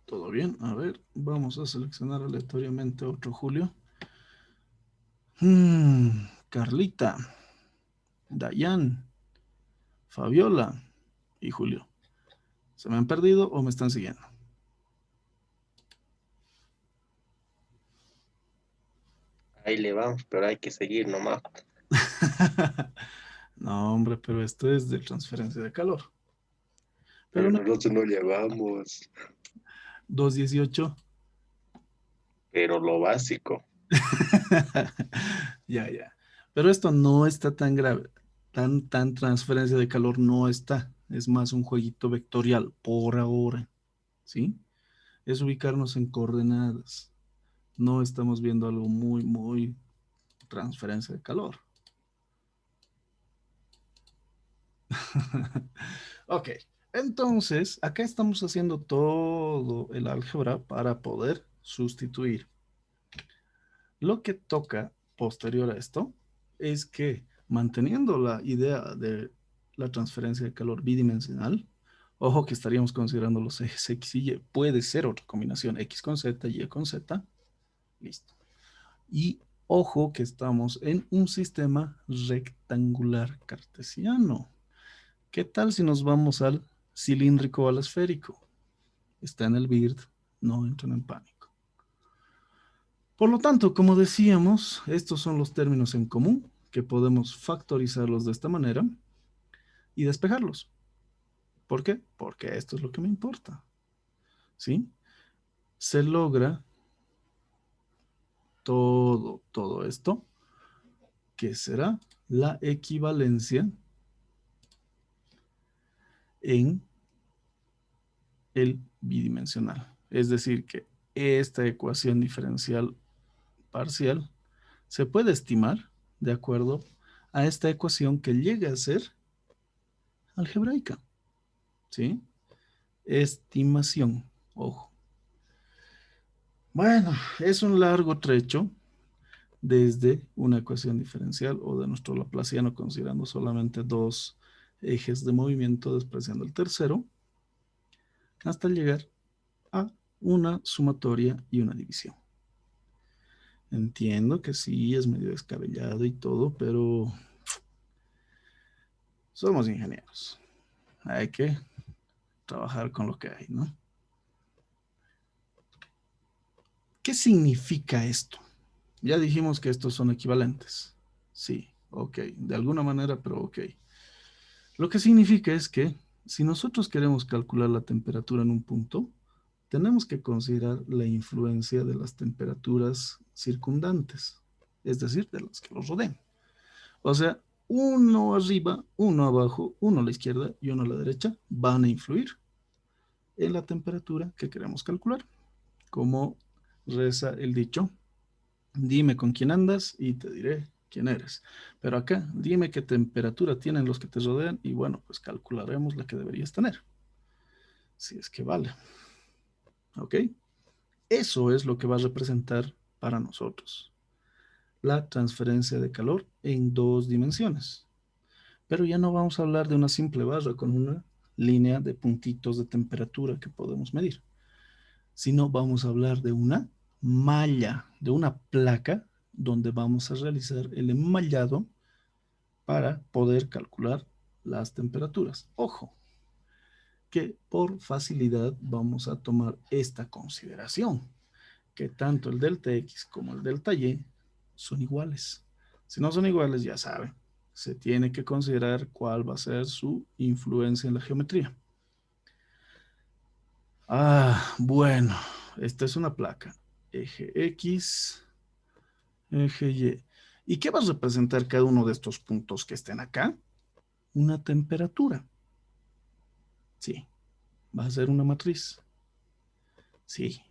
¿Todo bien? A ver, vamos a seleccionar aleatoriamente otro Julio. Carlita, Dayan, Fabiola y Julio. ¿Se me han perdido o me están siguiendo? Ahí le vamos, pero hay que seguir nomás. No, hombre, pero esto es de transferencia de calor. Pero Pero no, nosotros no llevamos, 218. pero lo básico. Ya, ya. Pero esto no está tan grave. Tan transferencia de calor no está. Es más un jueguito vectorial por ahora. ¿Sí? Es ubicarnos en coordenadas. No estamos viendo algo muy transferencia de calor. Ok. Entonces, acá estamos haciendo todo el álgebra para poder sustituir. Lo que toca posterior a esto es que manteniendo la idea de la transferencia de calor bidimensional, ojo que estaríamos considerando los ejes X y Y, puede ser otra combinación X con Z, Y con Z, listo. Y ojo que estamos en un sistema rectangular cartesiano. ¿Qué tal si nos vamos al cilíndrico o al esférico? Está en el BIRD, no entren en pánico. Por lo tanto, como decíamos, estos son los términos en común, que podemos factorizarlos de esta manera y despejarlos. ¿Por qué? Porque esto es lo que me importa. ¿Sí? Se logra todo esto, que será la equivalencia en el bidimensional. Es decir, que esta ecuación diferencial parcial se puede estimar de acuerdo a esta ecuación que llega a ser algebraica. ¿Sí? Estimación, ojo. Bueno, es un largo trecho desde una ecuación diferencial o de nuestro laplaciano considerando solamente dos ejes de movimiento despreciando el tercero hasta llegar a una sumatoria y una división. Entiendo que sí es medio descabellado y todo, pero somos ingenieros. Hay que trabajar con lo que hay, ¿no? ¿Qué significa esto? Ya dijimos que estos son equivalentes. Sí, ok, de alguna manera, pero ok. Lo que significa es que si nosotros queremos calcular la temperatura en un punto, tenemos que considerar la influencia de las temperaturas circundantes, es decir, de las que los rodean. O sea, uno arriba, uno abajo, uno a la izquierda y uno a la derecha, van a influir en la temperatura que queremos calcular. Como reza el dicho, dime con quién andas y te diré quién eres. Pero acá, dime qué temperatura tienen los que te rodean y bueno, pues calcularemos la que deberías tener. Si es que vale. ¿Ok? Eso es lo que va a representar para nosotros la transferencia de calor en dos dimensiones. Pero ya no vamos a hablar de una simple barra con una línea de puntitos de temperatura que podemos medir, sino vamos a hablar de una malla, de una placa donde vamos a realizar el enmallado para poder calcular las temperaturas. Ojo, que por facilidad vamos a tomar esta consideración, que tanto el delta X como el delta Y son iguales. Si no son iguales, ya saben, se tiene que considerar cuál va a ser su influencia en la geometría. Bueno, esta es una placa. Eje X, eje Y. ¿Y qué va a representar cada uno de estos puntos que estén acá? Una temperatura. Sí. ¿Va a ser una matriz? Sí.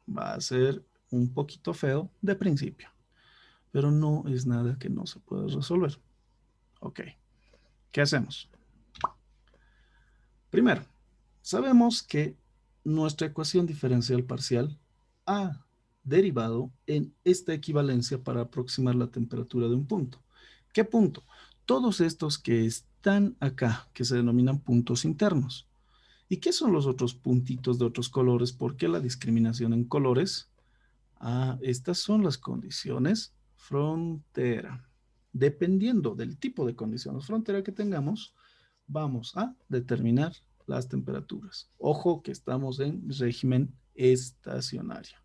Va a ser un poquito feo de principio, pero no es nada que no se pueda resolver. Ok. ¿Qué hacemos? Primero, sabemos que nuestra ecuación diferencial parcial ha derivado en esta equivalencia para aproximar la temperatura de un punto. ¿Qué punto? Todos estos que están acá, que se denominan puntos internos. ¿Y qué son los otros puntitos de otros colores? ¿Por qué la discriminación en colores? Estas son las condiciones frontera. Dependiendo del tipo de condiciones frontera que tengamos, vamos a determinar las temperaturas. Ojo que estamos en régimen estacionario.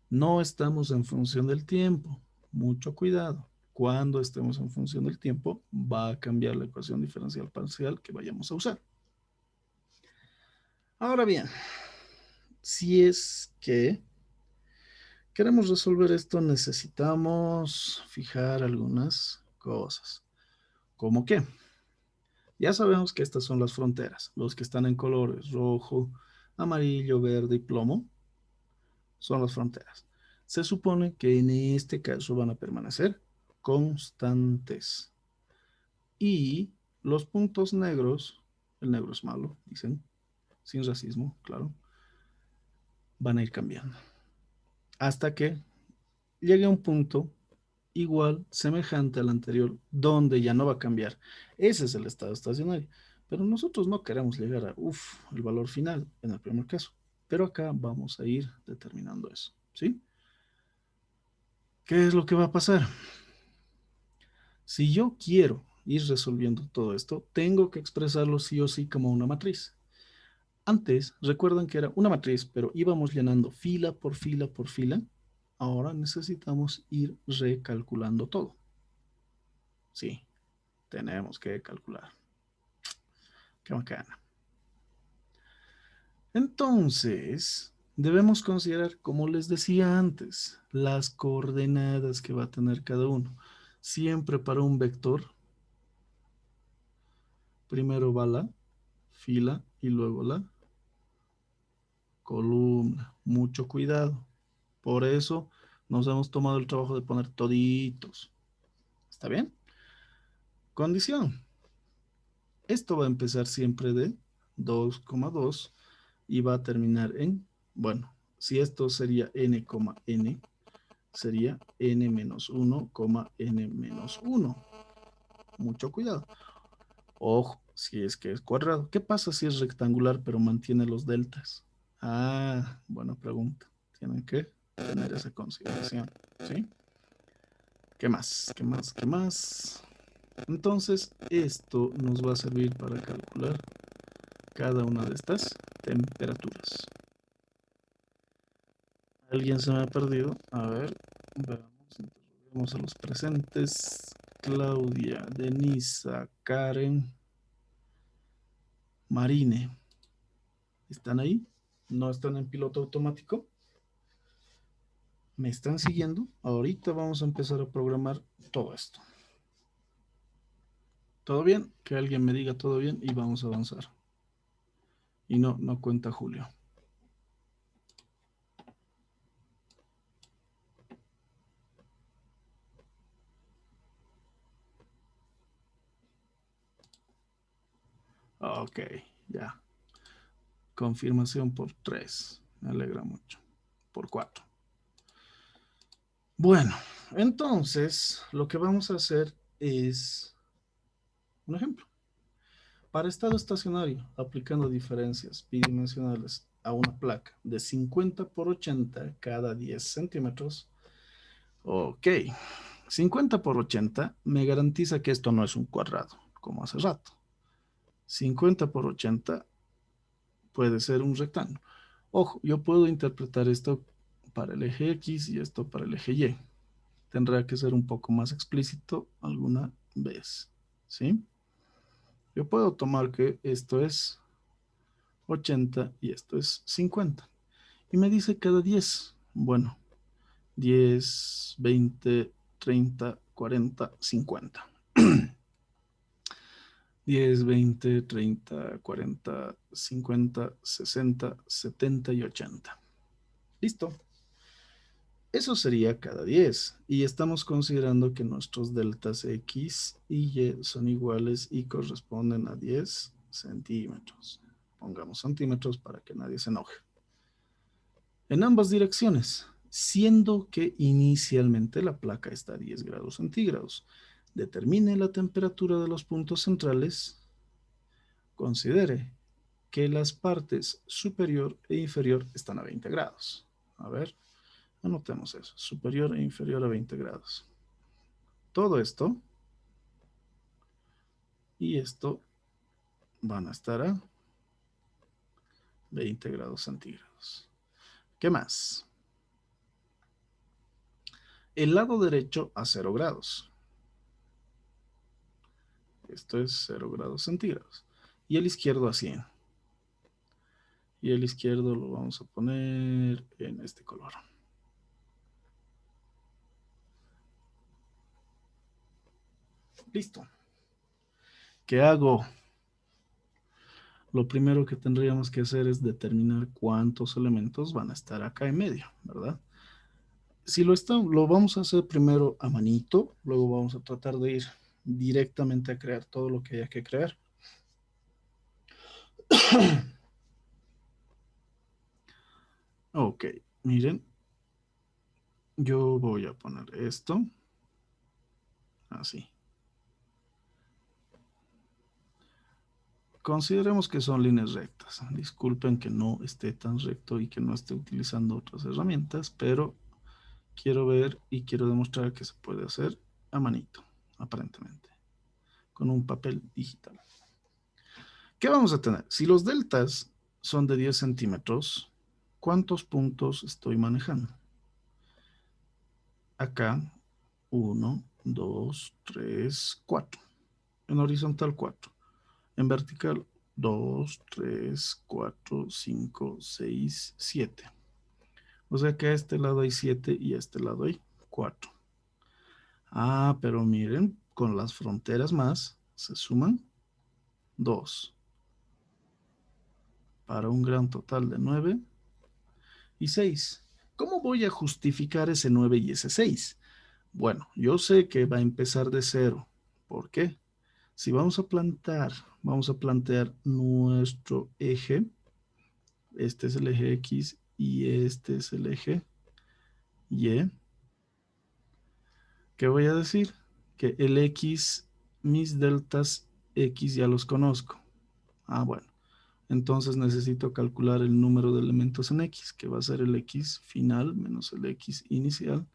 No estamos en función del tiempo. Mucho cuidado. Cuando estemos en función del tiempo, va a cambiar la ecuación diferencial parcial que vayamos a usar. Ahora bien, si es que queremos resolver esto, necesitamos fijar algunas cosas. ¿Cómo qué? Ya sabemos que estas son las fronteras. Los que están en colores rojo, amarillo, verde y plomo son las fronteras. Se supone que en este caso van a permanecer constantes. Y los puntos negros, el negro es malo, dicen, sin racismo, claro, van a ir cambiando. Hasta que llegue a un punto igual, semejante al anterior, donde ya no va a cambiar. Ese es el estado estacionario. Pero nosotros no queremos llegar a, el valor final en el primer caso. Pero acá vamos a ir determinando eso, ¿sí? ¿Qué es lo que va a pasar? Si yo quiero ir resolviendo todo esto, tengo que expresarlo sí o sí como una matriz. Antes, recuerdan que era una matriz, pero íbamos llenando fila por fila por fila. Ahora necesitamos ir recalculando todo. Sí, tenemos que calcular. Qué bacana. Entonces, debemos considerar, como les decía antes, las coordenadas que va a tener cada uno. Siempre para un vector, primero va la fila y luego la columna. Mucho cuidado. Por eso nos hemos tomado el trabajo de poner toditos. ¿Está bien? Condición. Esto va a empezar siempre de 2,2 y va a terminar en, bueno, si esto sería n, n, sería n menos 1, n menos 1. Mucho cuidado. Ojo, si es que es cuadrado. ¿Qué pasa si es rectangular pero mantiene los deltas? Buena pregunta. Tienen que tener esa consideración, ¿sí? ¿Qué más? ¿Qué más? ¿Qué más? Entonces, esto nos va a servir para calcular cada una de estas temperaturas. ¿Alguien se me ha perdido? A ver, veamos, interroguemos a los presentes. Claudia, Denisa, Karen, Marine. ¿Están ahí? ¿No están en piloto automático? ¿Me están siguiendo? Ahorita vamos a empezar a programar todo esto. ¿Todo bien? Que alguien me diga todo bien y vamos a avanzar. Y no cuenta Julio. Ok, ya. Confirmación por 3. Me alegra mucho. Por 4. Bueno, entonces lo que vamos a hacer es un ejemplo. Para estado estacionario, aplicando diferencias bidimensionales a una placa de 50 por 80 cada 10 centímetros. Ok, 50 por 80 me garantiza que esto no es un cuadrado, como hace rato. 50 por 80 puede ser un rectángulo. Ojo, yo puedo interpretar esto para el eje X y esto para el eje Y. Tendrá que ser un poco más explícito alguna vez, ¿sí? Yo puedo tomar que esto es 80 y esto es 50. Y me dice cada 10. Bueno, 10, 20, 30, 40, 50. 10, 20, 30, 40, 50, 60, 70 y 80. Listo. Eso sería cada 10. Y estamos considerando que nuestros deltas X y Y son iguales y corresponden a 10 centímetros. Pongamos centímetros para que nadie se enoje. En ambas direcciones, siendo que inicialmente la placa está a 10 grados centígrados. Determine la temperatura de los puntos centrales. Considere que las partes superior e inferior están a 20 grados. A ver, anotemos eso. Superior e inferior a 20 grados. Todo esto y esto van a estar a 20 grados centígrados. ¿Qué más? El lado derecho a 0 grados. Esto es 0 grados centígrados. Y el izquierdo a 100. Y el izquierdo lo vamos a poner en este color. Listo. ¿Qué hago? Lo primero que tendríamos que hacer es determinar cuántos elementos van a estar acá en medio, ¿verdad? Si lo vamos a hacer primero a manito, luego vamos a tratar de ir directamente a crear todo lo que haya que crear. Ok, miren, yo voy a poner esto así. Consideremos que son líneas rectas. Disculpen que no esté tan recto y que no esté utilizando otras herramientas, pero quiero ver y quiero demostrar que se puede hacer a manito, aparentemente, con un papel digital. ¿Qué vamos a tener? Si los deltas son de 10 centímetros, ¿cuántos puntos estoy manejando? Acá, 1, 2, 3, 4. En horizontal, 4. En vertical, 2, 3, 4, 5, 6, 7. O sea que a este lado hay 7 y a este lado hay 4. Ah, pero miren, con las fronteras más se suman 2. Para un gran total de 9 y 6. ¿Cómo voy a justificar ese 9 y ese 6? Bueno, yo sé que va a empezar de 0. ¿Por qué? Si vamos a plantear nuestro eje. Este es el eje X y este es el eje Y. ¿Qué voy a decir? Que el X, mis deltas X ya los conozco. Ah, bueno. Entonces necesito calcular el número de elementos en X, que va a ser el X final menos el X inicial,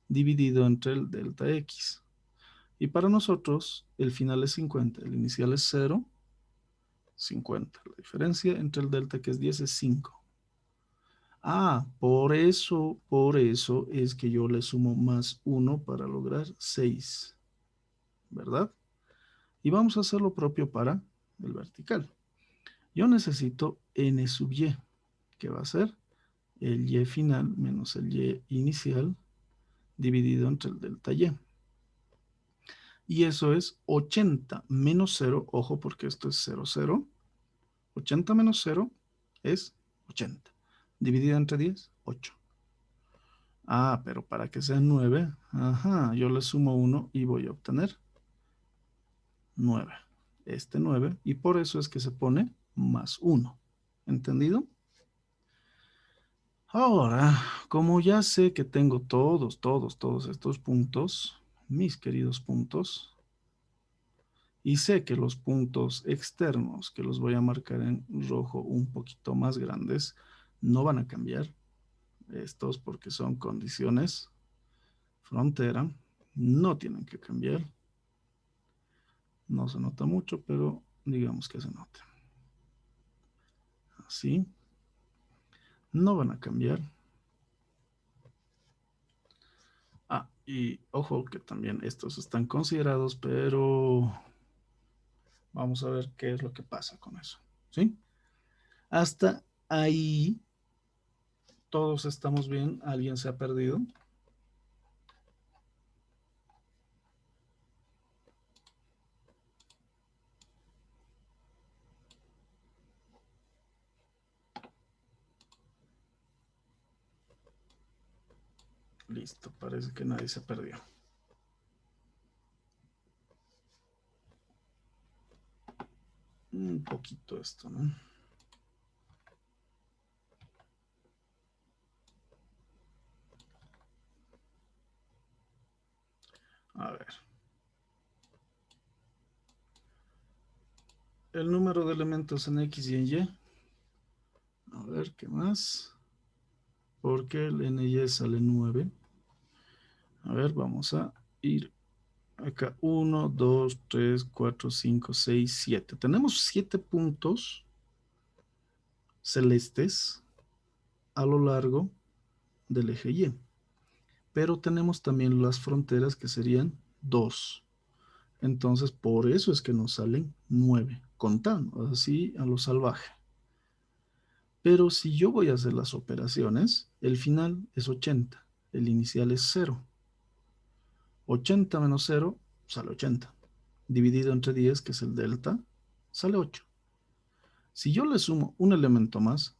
dividido entre el delta X. Y para nosotros, el final es 50, el inicial es 0, 50. La diferencia entre el delta, que es 10, es 5. Ah, por eso es que yo le sumo más 1 para lograr 6, ¿verdad? Y vamos a hacer lo propio para el vertical. Yo necesito n sub y, que va a ser el y final menos el y inicial dividido entre el delta y. Y eso es 80 menos 0. Ojo, porque esto es 0, 0. 80 menos 0 es 80. Dividido entre 10, 8. Ah, pero para que sea 9, ajá, yo le sumo 1 y voy a obtener 9. Este 9, y por eso es que se pone más 1. ¿Entendido? Ahora, como ya sé que tengo todos estos puntos, mis queridos puntos, y sé que los puntos externos, que los voy a marcar en rojo un poquito más grandes, no van a cambiar. Estos porque son condiciones frontera, no tienen que cambiar. No se nota mucho, pero digamos que se nota. Así. No van a cambiar. Ah, y ojo que también estos están considerados, pero vamos a ver qué es lo que pasa con eso. ¿Sí? Hasta ahí todos estamos bien. ¿Alguien se ha perdido? Listo, parece que nadie se perdió. Un poquito esto, ¿no? A ver. El número de elementos en X y en Y. A ver, ¿qué más? Porque el en Y sale 9. A ver, vamos a ir acá. 1, 2, 3, 4, 5, 6, 7. Tenemos 7 puntos celestes a lo largo del eje Y. Pero tenemos también las fronteras que serían 2. Entonces, por eso es que nos salen 9, contando así a lo salvaje. Pero si yo voy a hacer las operaciones, el final es 80, el inicial es 0. 80 menos 0 sale 80. Dividido entre 10, que es el delta, sale 8. Si yo le sumo un elemento más,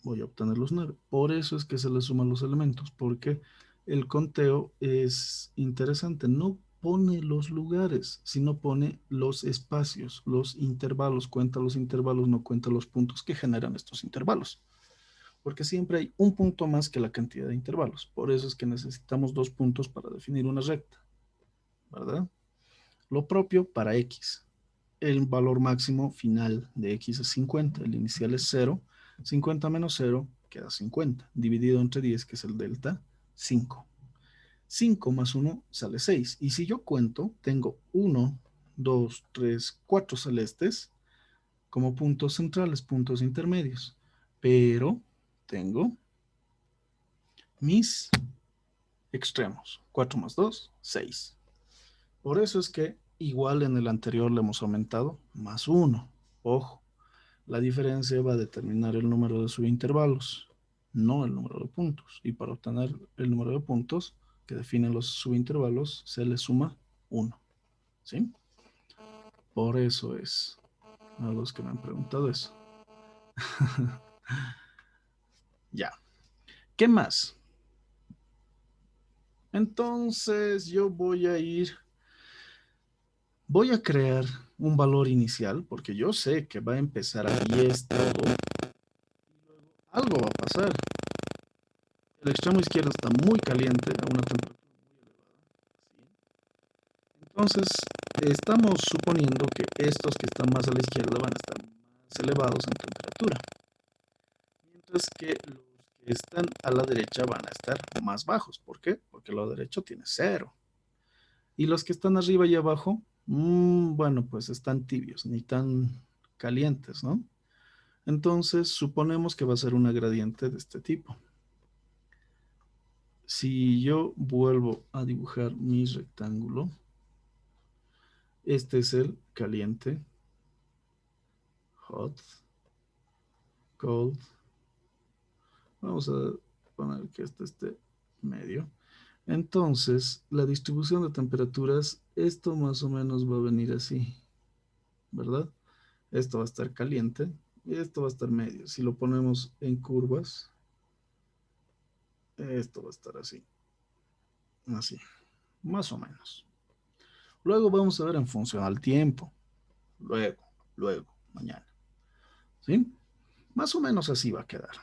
voy a obtener los 9. Por eso es que se le suman los elementos, porque el conteo es interesante. No pone los lugares, sino pone los espacios, los intervalos. Cuenta los intervalos, no cuenta los puntos que generan estos intervalos. Porque siempre hay un punto más que la cantidad de intervalos. Por eso es que necesitamos 2 puntos para definir una recta, ¿verdad? Lo propio para X. El valor máximo final de X es 50, el inicial es 0. 50 menos 0 queda 50, dividido entre 10, que es el delta, 5. 5 más 1 sale 6. Y si yo cuento, tengo 1, 2, 3, 4 celestes como puntos centrales, puntos intermedios. Pero tengo mis extremos. 4 más 2, 6. Por eso es que igual en el anterior le hemos aumentado más 1. Ojo, la diferencia va a determinar el número de subintervalos, no el número de puntos. Y para obtener el número de puntos que definen los subintervalos, se le suma 1. ¿Sí? Por eso es a los que me han preguntado eso. Ya. ¿Qué más? Entonces yo voy a crear un valor inicial, porque yo sé que va a empezar a 10 todo. Algo va a pasar. El extremo izquierdo está muy caliente a una temperatura muy elevada. ¿Sí? Entonces, estamos suponiendo que estos que están más a la izquierda van a estar más elevados en temperatura. Mientras que los que están a la derecha van a estar más bajos. ¿Por qué? Porque el lado derecho tiene 0. Y los que están arriba y abajo, bueno, pues están tibios, ni tan calientes, ¿no? Entonces, suponemos que va a ser una gradiente de este tipo. Si yo vuelvo a dibujar mi rectángulo, este es el caliente, hot, cold. Vamos a poner que este esté medio. Entonces, la distribución de temperaturas, esto más o menos va a venir así, ¿verdad? Esto va a estar caliente y esto va a estar medio. Si lo ponemos en curvas, esto va a estar así, así, más o menos. Luego vamos a ver en función al tiempo. Luego, mañana. ¿Sí? Más o menos así va a quedar.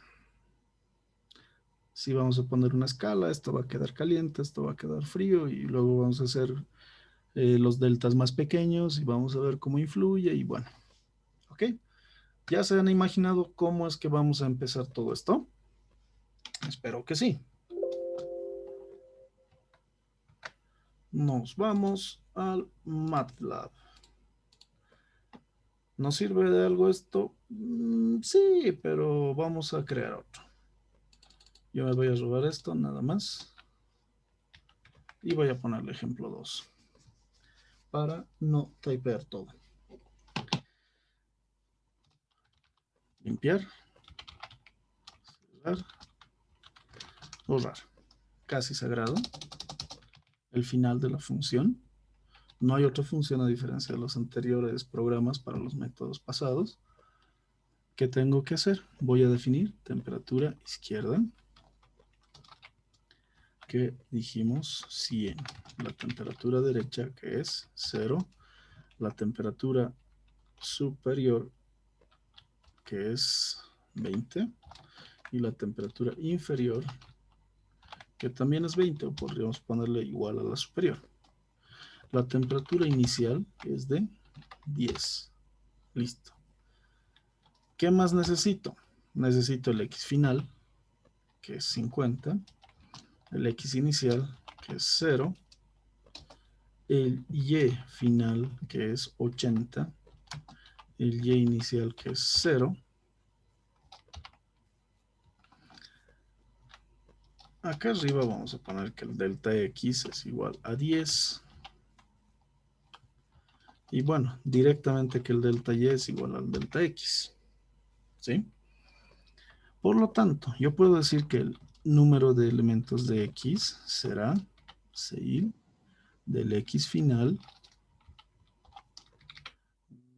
Si vamos a poner una escala, esto va a quedar caliente, esto va a quedar frío y luego vamos a hacer los deltas más pequeños y vamos a ver cómo influye y bueno, ¿ok? ¿Ya se han imaginado cómo es que vamos a empezar todo esto? Espero que sí. Nos vamos al MATLAB. ¿Nos sirve de algo esto? Sí, pero vamos a crear otro. Yo me voy a robar esto nada más. Y voy a ponerle ejemplo 2. Para no typear todo. Limpiar. Cerrar. Borrar. Casi sagrado. El final de la función. No hay otra función a diferencia de los anteriores programas para los métodos pasados. ¿Qué tengo que hacer? Voy a definir temperatura izquierda, que dijimos 100. La temperatura derecha, que es 0. La temperatura superior, que es 20. Y la temperatura inferior, que también es 20, o podríamos ponerle igual a la superior. La temperatura inicial es de 10. Listo. ¿Qué más necesito? Necesito el X final, que es 50. El X inicial, que es 0. El Y final, que es 80. El Y inicial, que es 0. Acá arriba vamos a poner que el delta X es igual a 10. Y bueno, directamente que el delta Y es igual al delta X. ¿Sí? Por lo tanto, yo puedo decir que el número de elementos de X será 6 del X final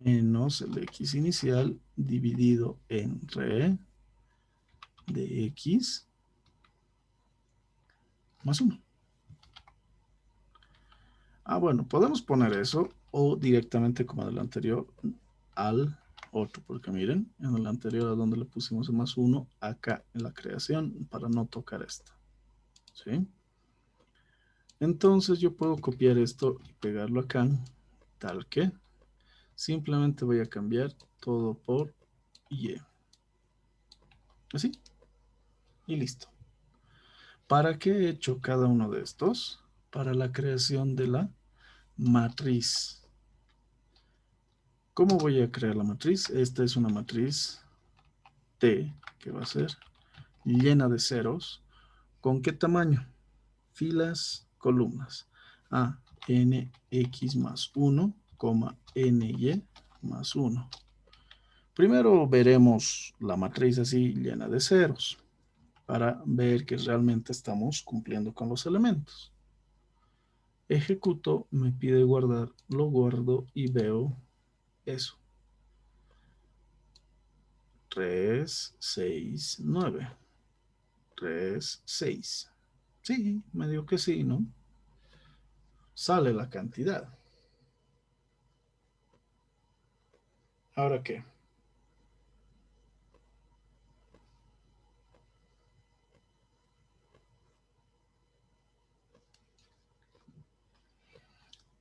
menos el X inicial dividido entre de X más 1. Ah, bueno, podemos poner eso o directamente como en el anterior al otro, porque miren, en el anterior a donde le pusimos el más 1, acá en la creación para no tocar esto. ¿Sí? Entonces yo puedo copiar esto y pegarlo acá, tal que simplemente voy a cambiar todo por Y. Así. Y listo. ¿Para qué he hecho cada uno de estos? Para la creación de la matriz. ¿Cómo voy a crear la matriz? Esta es una matriz T, que va a ser llena de ceros. ¿Con qué tamaño? Filas, columnas. A, n, x más 1, n, y más 1. Primero veremos la matriz así llena de ceros para ver que realmente estamos cumpliendo con los elementos. Ejecuto, me pide guardar, lo guardo y veo eso. 3, 6, 9. 3, 6. Sí, medio que sí, ¿no? Sale la cantidad. ¿Ahora qué?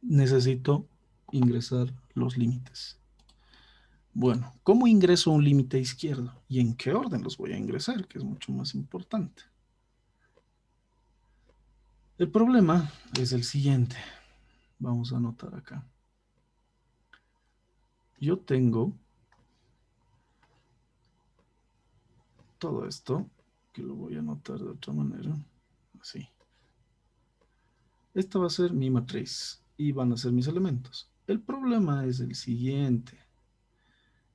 Necesito ingresar los límites. Bueno, ¿cómo ingreso un límite izquierdo? ¿Y en qué orden los voy a ingresar? Que es mucho más importante. El problema es el siguiente. Vamos a anotar acá. Yo tengo todo esto, que lo voy a anotar de otra manera. Así. Esta va a ser mi matriz y van a ser mis elementos. El problema es el siguiente.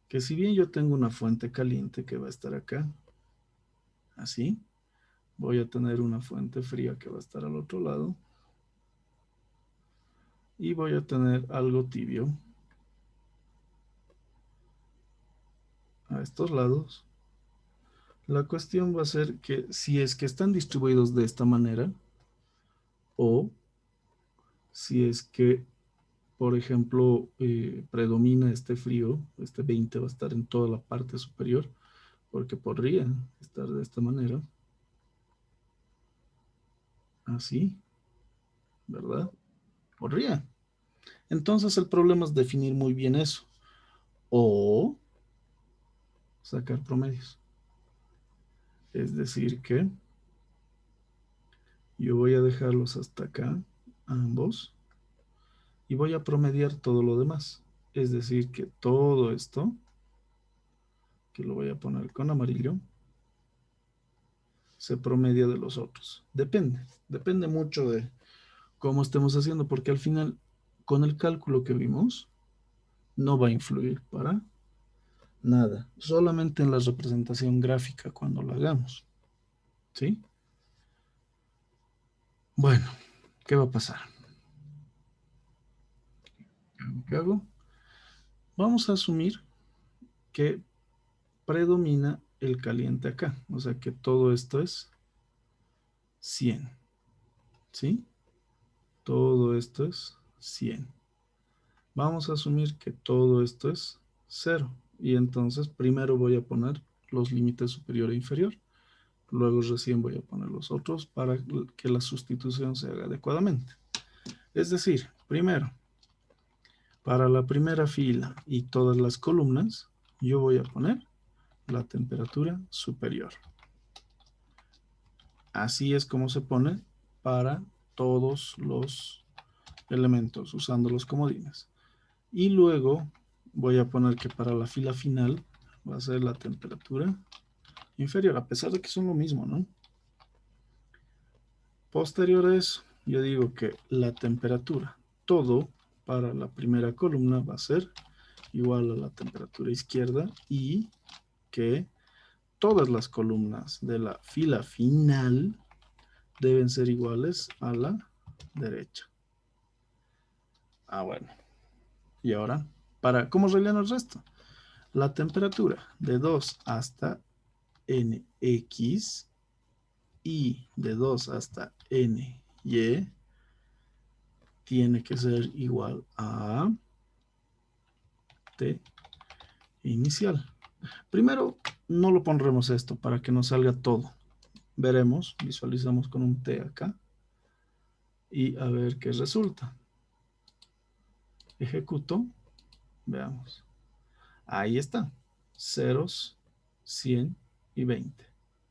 Que si bien yo tengo una fuente caliente que va a estar acá, así, Voy a tener una fuente fría que va a estar al otro lado. Y voy a tener algo tibio a estos lados. La cuestión va a ser que si es que están distribuidos de esta manera, o si es que, por ejemplo, predomina este frío, este 20 va a estar en toda la parte superior, porque podría estar de esta manera. Así, ¿verdad? Podría. Entonces el problema es definir muy bien eso. O sacar promedios. Es decir que yo voy a dejarlos hasta acá, ambos, y voy a promediar todo lo demás. Es decir que todo esto, que lo voy a poner con amarillo, se promedia de los otros. Depende mucho de cómo estemos haciendo, porque al final, con el cálculo que vimos, no va a influir para nada, solamente en la representación gráfica cuando lo hagamos. ¿Sí? Bueno, ¿qué va a pasar? ¿Qué hago? Vamos a asumir que predomina el caliente acá, o sea que todo esto es 100, ¿sí? Todo esto es 100. Vamos a asumir que todo esto es 0, y entonces primero voy a poner los límites superior e inferior, luego recién voy a poner los otros para que la sustitución se haga adecuadamente. Es decir, primero, para la primera fila y todas las columnas, yo voy a poner la temperatura superior. Así es como se pone para todos los elementos, usando los comodines. Y luego voy a poner que para la fila final va a ser la temperatura inferior, a pesar de que son lo mismo, ¿no? Posterior a eso, yo digo que la temperatura, todo para la primera columna va a ser igual a la temperatura izquierda, y que todas las columnas de la fila final deben ser iguales a la derecha. Ah, bueno. Y ahora, ¿cómo relleno el resto? La temperatura de 2 hasta nx y de 2 hasta ny tiene que ser igual a T inicial. Primero, no lo pondremos esto para que nos salga todo. Veremos, visualizamos con un T acá y a ver qué resulta. Ejecuto, veamos. Ahí está, ceros, 100 y 20.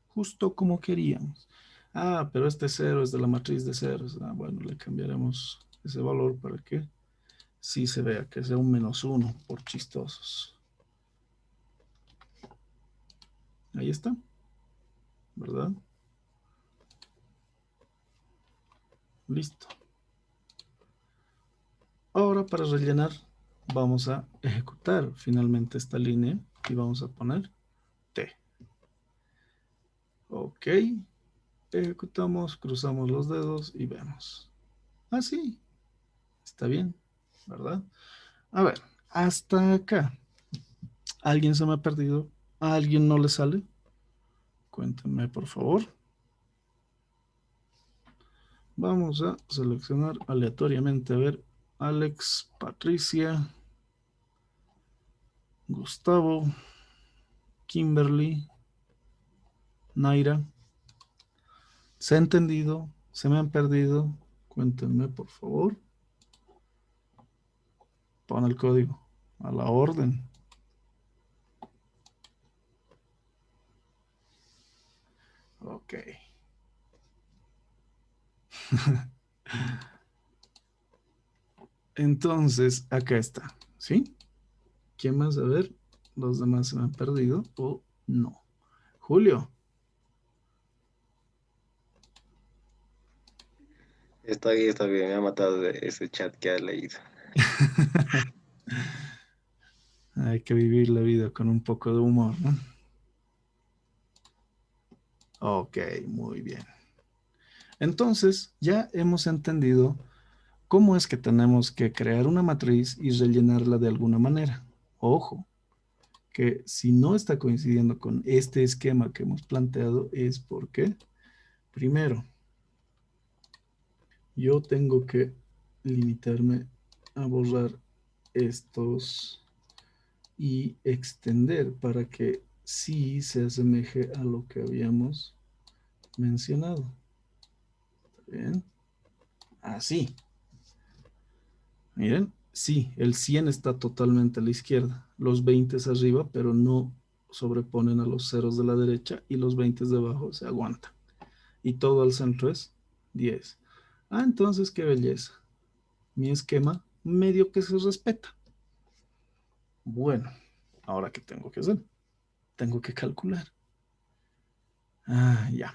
Justo como queríamos. Ah, pero este 0 es de la matriz de ceros. Ah, bueno, le cambiaremos ese valor para que sí se vea, que sea un -1 por chistosos. Ahí está, ¿verdad? Listo. Ahora para rellenar vamos a ejecutar finalmente esta línea y vamos a poner T. Ok. Ejecutamos, cruzamos los dedos y vemos. Ah, sí. Está bien, ¿verdad? A ver, hasta acá. ¿Alguien se me ha perdido? ¿A alguien no le sale? Cuéntenme, por favor. Vamos a seleccionar aleatoriamente. A ver, Alex, Patricia, Gustavo, Kimberly, Naira. ¿Se ha entendido? ¿Se me han perdido? Cuéntenme, por favor. Pon el código a la orden. Ok. Entonces, acá está, ¿sí? ¿Quién más? A ver, los demás se me han perdido o no. Julio. Está bien, me ha matado de ese chat que ha leído. Hay que vivir la vida con un poco de humor, ¿no? Ok, muy bien. Entonces, ya hemos entendido cómo es que tenemos que crear una matriz y rellenarla de alguna manera. Ojo, que si no está coincidiendo con este esquema que hemos planteado es porque, primero, yo tengo que limitarme a borrar estos y extender para que sí se asemeje a lo que habíamos mencionado. Bien, así. Miren, sí, el 100 está totalmente a la izquierda, los 20 es arriba, pero no sobreponen a los ceros de la derecha y los 20 de abajo se aguantan. Y todo al centro es 10. Ah, entonces qué belleza. Mi esquema medio que se respeta. Bueno, ahora ¿qué tengo que hacer? Tengo que calcular. Ah, ya.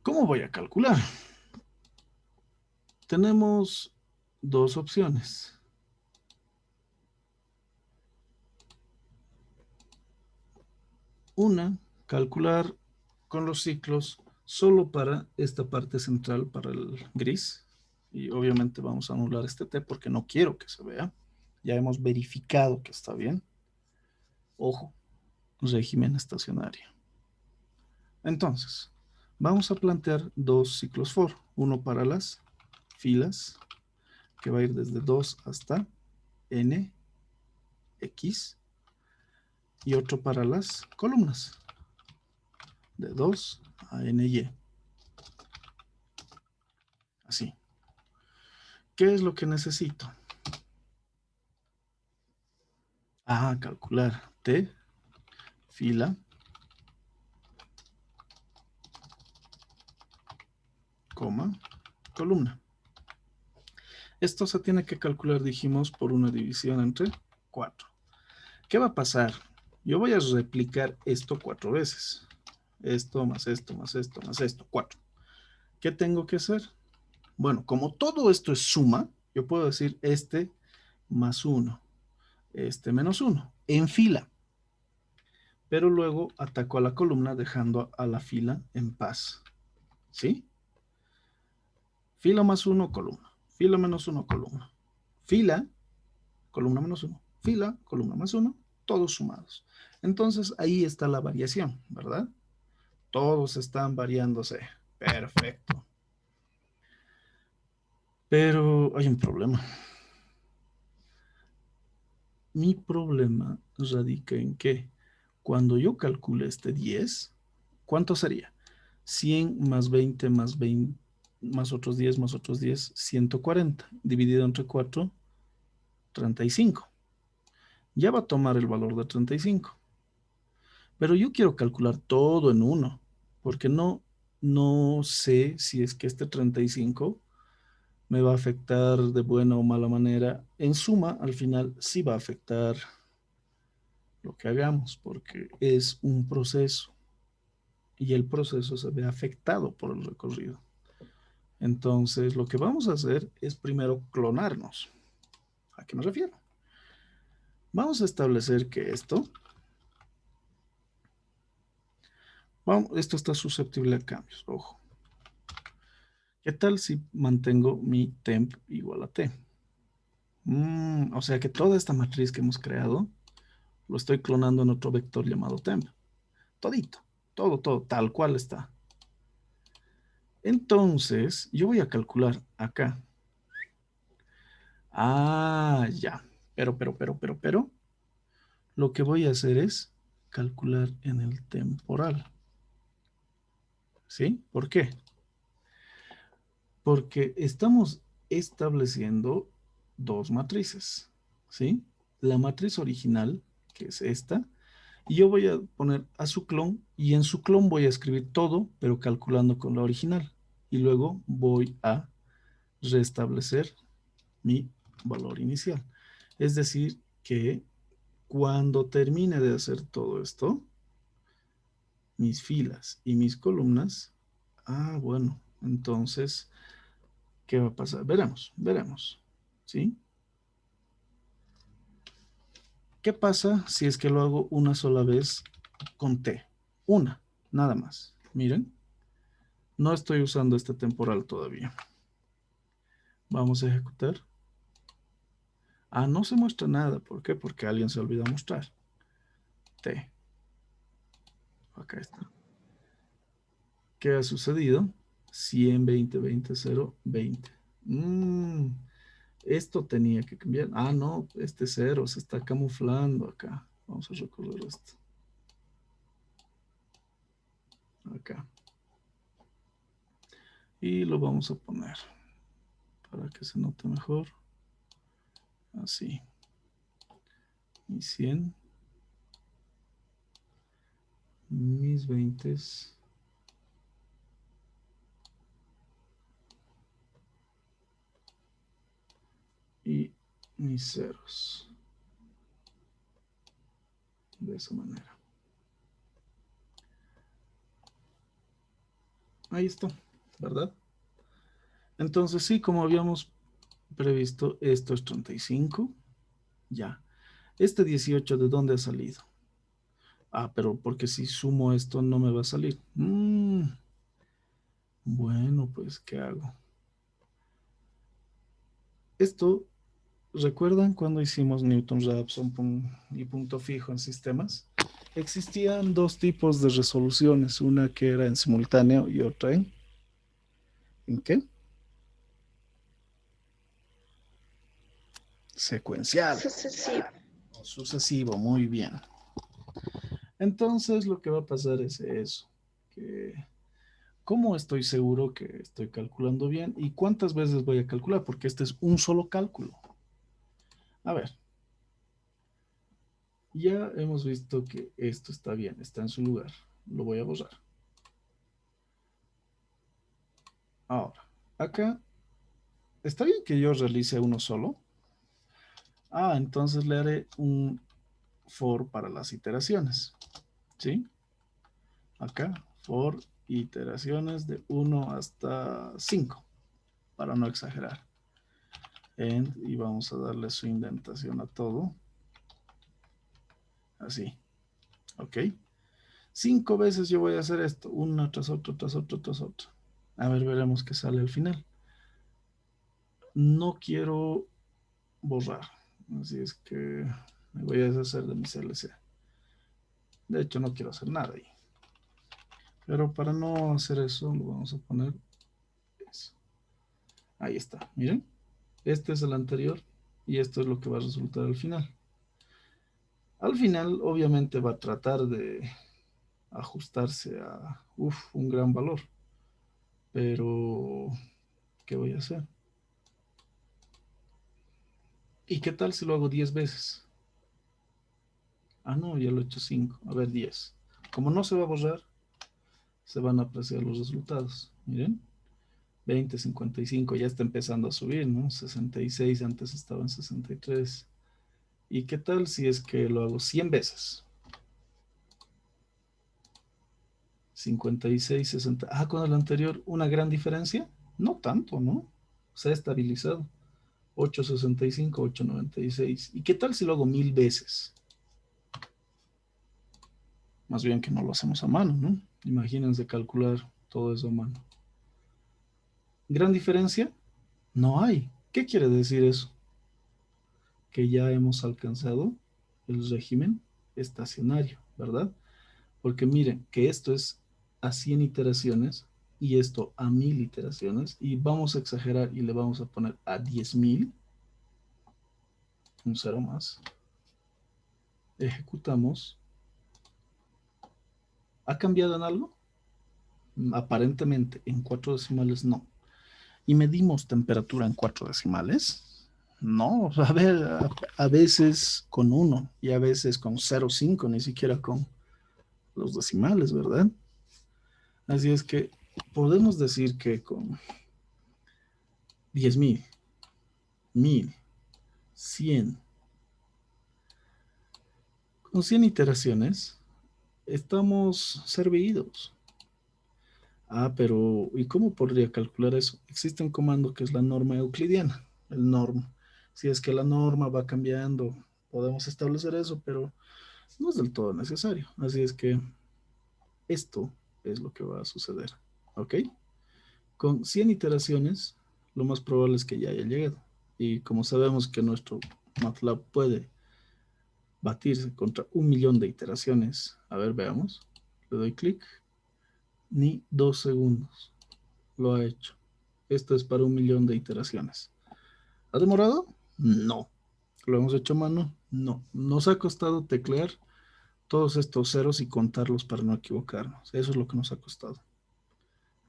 ¿Cómo voy a calcular? Tenemos dos opciones. Una, calcular con los ciclos solo para esta parte central, para el gris. Y obviamente vamos a anular este T porque no quiero que se vea. Ya hemos verificado que está bien. Ojo, régimen estacionario. Entonces, vamos a plantear dos ciclos for. Uno para las filas, que va a ir desde 2 hasta n, x. Y otro para las columnas, de 2 a ny. Así. ¿Qué es lo que necesito? Ah, calcular T, fila, coma, columna. Esto se tiene que calcular, dijimos, por una división entre 4. ¿Qué va a pasar? Yo voy a replicar esto 4 veces. Esto, más esto, más esto, más esto, 4. ¿Qué tengo que hacer? Bueno, como todo esto es suma, yo puedo decir este más 1, este menos 1, en fila. Pero luego ataco a la columna dejando a la fila en paz. ¿Sí? Fila más 1, columna. Fila menos 1, columna. Fila, columna menos 1. Fila, columna más 1, todos sumados. Entonces ahí está la variación, ¿verdad? Todos están variándose. Perfecto. Pero hay un problema. Mi problema radica en que cuando yo calcule este 10, ¿cuánto sería? 100 más 20 más 20 más otros 10 más otros 10, 140. Dividido entre 4, 35. Ya va a tomar el valor de 35. Pero yo quiero calcular todo en uno, porque no sé si es que este 35 me va a afectar de buena o mala manera. En suma, al final sí va a afectar lo que hagamos, porque es un proceso y el proceso se ve afectado por el recorrido. Entonces, lo que vamos a hacer es primero clonarnos. ¿A qué me refiero? Vamos a establecer que esto está susceptible a cambios. Ojo. ¿Qué tal si mantengo mi temp igual a t? O sea que toda esta matriz que hemos creado lo estoy clonando en otro vector llamado temp. Todito, todo, tal cual está. Entonces, yo voy a calcular acá. Ah, ya. Pero, lo que voy a hacer es calcular en el temporal. ¿Sí? ¿Por qué? Porque estamos estableciendo dos matrices. ¿Sí? La matriz original, que es esta, y yo voy a poner a su clon, y en su clon voy a escribir todo, pero calculando con la original. Y luego voy a restablecer mi valor inicial. Es decir, que cuando termine de hacer todo esto, mis filas y mis columnas, bueno, entonces, ¿qué va a pasar? Veremos, ¿sí? ¿Qué pasa si es que lo hago una sola vez con T? Una, nada más. Miren, no estoy usando este temporal todavía. Vamos a ejecutar. Ah, no se muestra nada. ¿Por qué? Porque alguien se olvidó mostrar. T. Acá está. ¿Qué ha sucedido? 100, 20, 20, 0, 20. Esto tenía que cambiar. Ah, no, este 0 se está camuflando acá. Vamos a recorrer esto. Acá. Y lo vamos a poner para que se note mejor. Así. Y 100. Mis 20. Y mis ceros. De esa manera. Ahí está, ¿verdad? Entonces sí, como habíamos previsto, esto es 35. Ya. Este 18, ¿de dónde ha salido? Ah, pero porque si sumo esto no me va a salir. Bueno, pues, ¿qué hago? Esto, ¿recuerdan cuando hicimos Newton-Raphson y punto fijo en sistemas? Existían dos tipos de resoluciones, una que era en simultáneo y otra ¿en qué? Secuencial. Sucesivo. Sucesivo, muy bien. Entonces lo que va a pasar es eso, que ¿cómo estoy seguro que estoy calculando bien? ¿Y cuántas veces voy a calcular? Porque este es un solo cálculo. A ver, ya hemos visto que esto está bien, está en su lugar. Lo voy a borrar. Ahora, acá, ¿está bien que yo realice uno solo? Ah, entonces le haré un for para las iteraciones. ¿Sí? Acá, for iteraciones de 1 hasta 5, para no exagerar. Y vamos a darle su indentación a todo. Así. ¿Ok? 5 veces yo voy a hacer esto. Una tras otra, tras otra, tras otra. A ver, veremos qué sale al final. No quiero borrar. Así es que me voy a deshacer de mi CLC. De hecho, no quiero hacer nada ahí. Pero para no hacer eso, lo vamos a poner eso. Ahí está. Miren. Este es el anterior. Y esto es lo que va a resultar al final. Al final, obviamente, va a tratar de ajustarse a un gran valor. Pero, ¿qué voy a hacer? ¿Y qué tal si lo hago 10 veces? Ah, no, ya lo he hecho 5. A ver, 10. Como no se va a borrar, se van a apreciar los resultados. Miren, 20, 55, ya está empezando a subir, ¿no? 66, antes estaba en 63. ¿Y qué tal si es que lo hago 100 veces? 56, 60. Ah, con el anterior, ¿una gran diferencia? No tanto, ¿no? Se ha estabilizado. 865, 896. ¿Y qué tal si lo hago 1000 veces? Más bien que no lo hacemos a mano, ¿no? Imagínense calcular todo eso a mano. ¿Gran diferencia? No hay. ¿Qué quiere decir eso? Que ya hemos alcanzado el régimen estacionario, ¿verdad? Porque miren que esto es a 100 iteraciones y esto a 1000 iteraciones y vamos a exagerar y le vamos a poner a 10.000, un cero más. Ejecutamos. ¿Ha cambiado en algo? Aparentemente en 4 decimales no. ¿Y medimos temperatura en 4 decimales? No, a ver, a veces con 1 y a veces con 0,5, ni siquiera con los decimales, ¿verdad? Así es que podemos decir que con 10.000, 1000, 100, con 100 iteraciones, estamos servidos. Ah, pero ¿y cómo podría calcular eso? Existe un comando que es la norma euclidiana, el norm. Si es que la norma va cambiando podemos establecer eso, pero no es del todo necesario. Así es que esto es lo que va a suceder. ¿Ok? Con 100 iteraciones, lo más probable es que ya haya llegado. Y como sabemos que nuestro MATLAB puede batirse contra 1.000.000 de iteraciones, a ver, veamos. Le doy clic. Ni 2 segundos lo ha hecho. Esto es para 1.000.000 de iteraciones. ¿Ha demorado? No. ¿Lo hemos hecho a mano? No. Nos ha costado teclear todos estos ceros y contarlos para no equivocarnos. Eso es lo que nos ha costado.